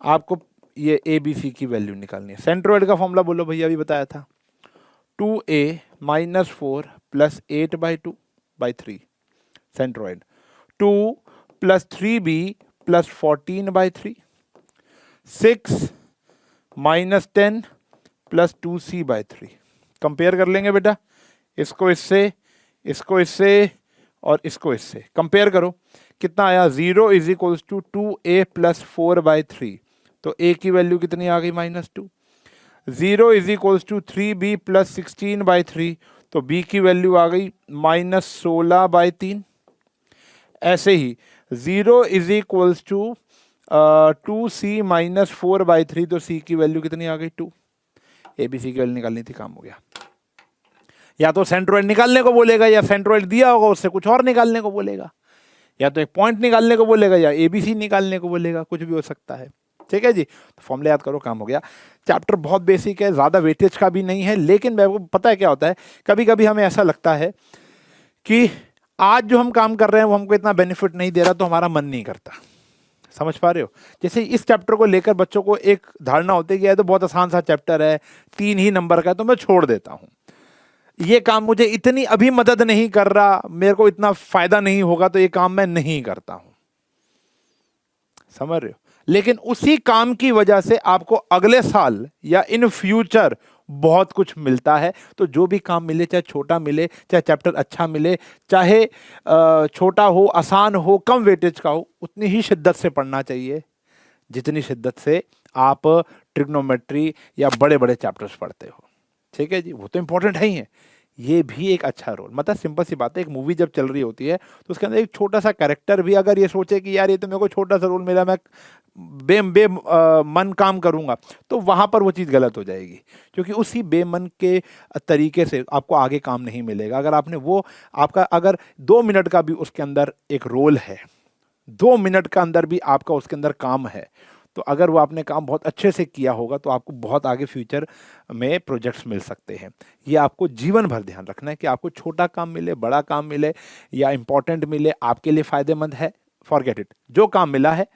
आपको ये ABC की वैल्यू निकालनी है। सेंट्रॉइड का फॉर्मूला बोलो भैया, अभी बताया था। 2A -4 + 8/2/3 centroid. 2 + 3B + 14/3, 6 - 10 + 2C/3। Compare कर लेंगे बेटा, इसको इससे, इसको इससे और इसको इससे कंपेयर करो। कितना आया? 0 = 2A + 4/3, तो A की वैल्यू कितनी आ गई? -2। 0 = 3B + 16/3, तो B की वैल्यू आ गई -16/3। ऐसे ही 0 = 2C - 4/3, तो C की वैल्यू कितनी आ गई? 2। ABC की वैल्यू निकालनी थी, काम हो गया। या तो सेंट्रॉइड निकालने को बोलेगा, या सेंट्रॉइड दिया होगा उससे कुछ और निकालने को बोलेगा, या तो एक पॉइंट निकालने को बोलेगा, या ABC निकालने को बोलेगा, कुछ भी हो सकता है। ठीक है जी, तो फॉर्मूला याद करो, काम हो गया। चैप्टर बहुत बेसिक है, ज़्यादा वेटेज का भी नहीं है, लेकिन मेरे को पता है क्या होता है, कभी कभी हमें ऐसा लगता है कि आज जो हम काम कर रहे हैं वो हमको इतना बेनिफिट नहीं दे रहा, तो हमारा मन नहीं करता। समझ पा रहे हो? जैसे इस चैप्टर को लेकर बच्चों को एक धारणा होती है कि यह तो बहुत आसान सा चैप्टर है, 3 ही नंबर का है, तो मैं छोड़ देता हूँ। ये काम मुझे इतनी अभी मदद नहीं कर रहा, मेरे को इतना फायदा नहीं होगा, तो ये काम मैं नहीं करता हूं। समझ रहे हो? लेकिन उसी काम की वजह से आपको अगले साल या इन फ्यूचर बहुत कुछ मिलता है। तो जो भी काम मिले, चाहे छोटा मिले, चाहे चैप्टर अच्छा मिले, चाहे छोटा हो, आसान हो, कम वेटेज का हो, उतनी ही शिद्दत से पढ़ना चाहिए जितनी शिद्दत से आप ट्रिग्नोमेट्री या बड़े बड़े चैप्टर्स पढ़ते हो। ठीक है जी, वो तो इंपॉर्टेंट है ही है। ये भी एक अच्छा रोल, मतलब सिंपल सी बात है, एक मूवी जब चल रही होती है तो उसके अंदर एक छोटा सा कैरेक्टर भी अगर ये सोचे कि यार ये तो मेरे को छोटा सा रोल मिला, मैं मन काम करूंगा, तो वहां पर वो चीज़ गलत हो जाएगी, क्योंकि उसी बेमन के तरीके से आपको आगे काम नहीं मिलेगा। अगर आपने वो, आपका अगर 2 मिनट का भी उसके अंदर एक रोल है, 2 मिनट का अंदर भी आपका उसके अंदर काम है, तो अगर वो आपने काम बहुत अच्छे से किया होगा तो आपको बहुत आगे फ्यूचर में प्रोजेक्ट्स मिल सकते हैं। ये आपको जीवन भर ध्यान रखना है कि आपको छोटा काम मिले, बड़ा काम मिले या इंपॉर्टेंट मिले, आपके लिए फायदेमंद है, फॉरगेट इट। जो काम मिला है,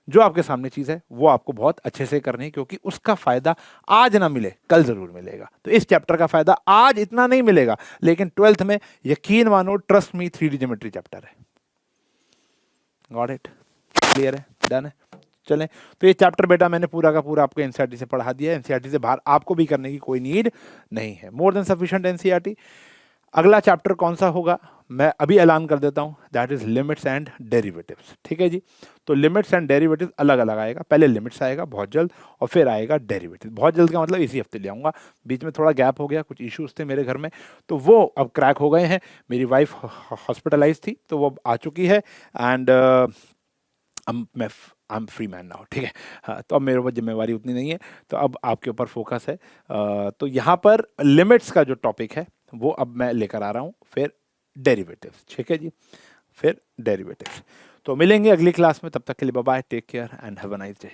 जो आपके सामने चीज़ है, वो आपको बहुत अच्छे से करनी है, क्योंकि उसका फायदा आज ना मिले कल जरूर मिलेगा। तो इस चैप्टर का फायदा आज इतना नहीं मिलेगा, लेकिन 12th में यकीन मानो, trust me, 3D geometry chapter है। Got it? क्लियर है? डन है? चलें, तो ये चैप्टर बेटा मैंने पूरा का पूरा आपको एनसीईआरटी से पढ़ा दिया है। एनसीईआरटी से बाहर आपको भी करने की कोई नीड नहीं है, मोर देन सफिशिएंट एनसीईआरटी। अगला चैप्टर कौन सा होगा मैं अभी ऐलान कर देता हूं, that is limits and derivatives. ठीक है जी, तो लिमिट्स एंड डेरिवेटिव्स अलग अलग आएगा। पहले लिमिट्स आएगा बहुत जल्द, और फिर आएगा डेरिवेटिव। बहुत जल्द का मतलब इसी हफ्ते ले आऊंगा, बीच में थोड़ा गैप हो गया, कुछ इश्यूज थे मेरे घर में, तो वो अब क्रैक हो गए हैं। मेरी वाइफ हॉस्पिटलाइज थी, तो वो आ चुकी है, एंड मैं I am free man now. ठीक है, हाँ, तो अब मेरे ऊपर जिम्मेवारी उतनी नहीं है, तो अब आपके ऊपर फोकस है। तो यहाँ पर लिमिट्स का जो टॉपिक है वो अब मैं लेकर आ रहा हूँ, फिर डेरिवेटिव्स। ठीक है जी, फिर डेरिवेटिव्स। तो मिलेंगे अगली क्लास में, तब तक के लिए bye bye, take care and have a nice day.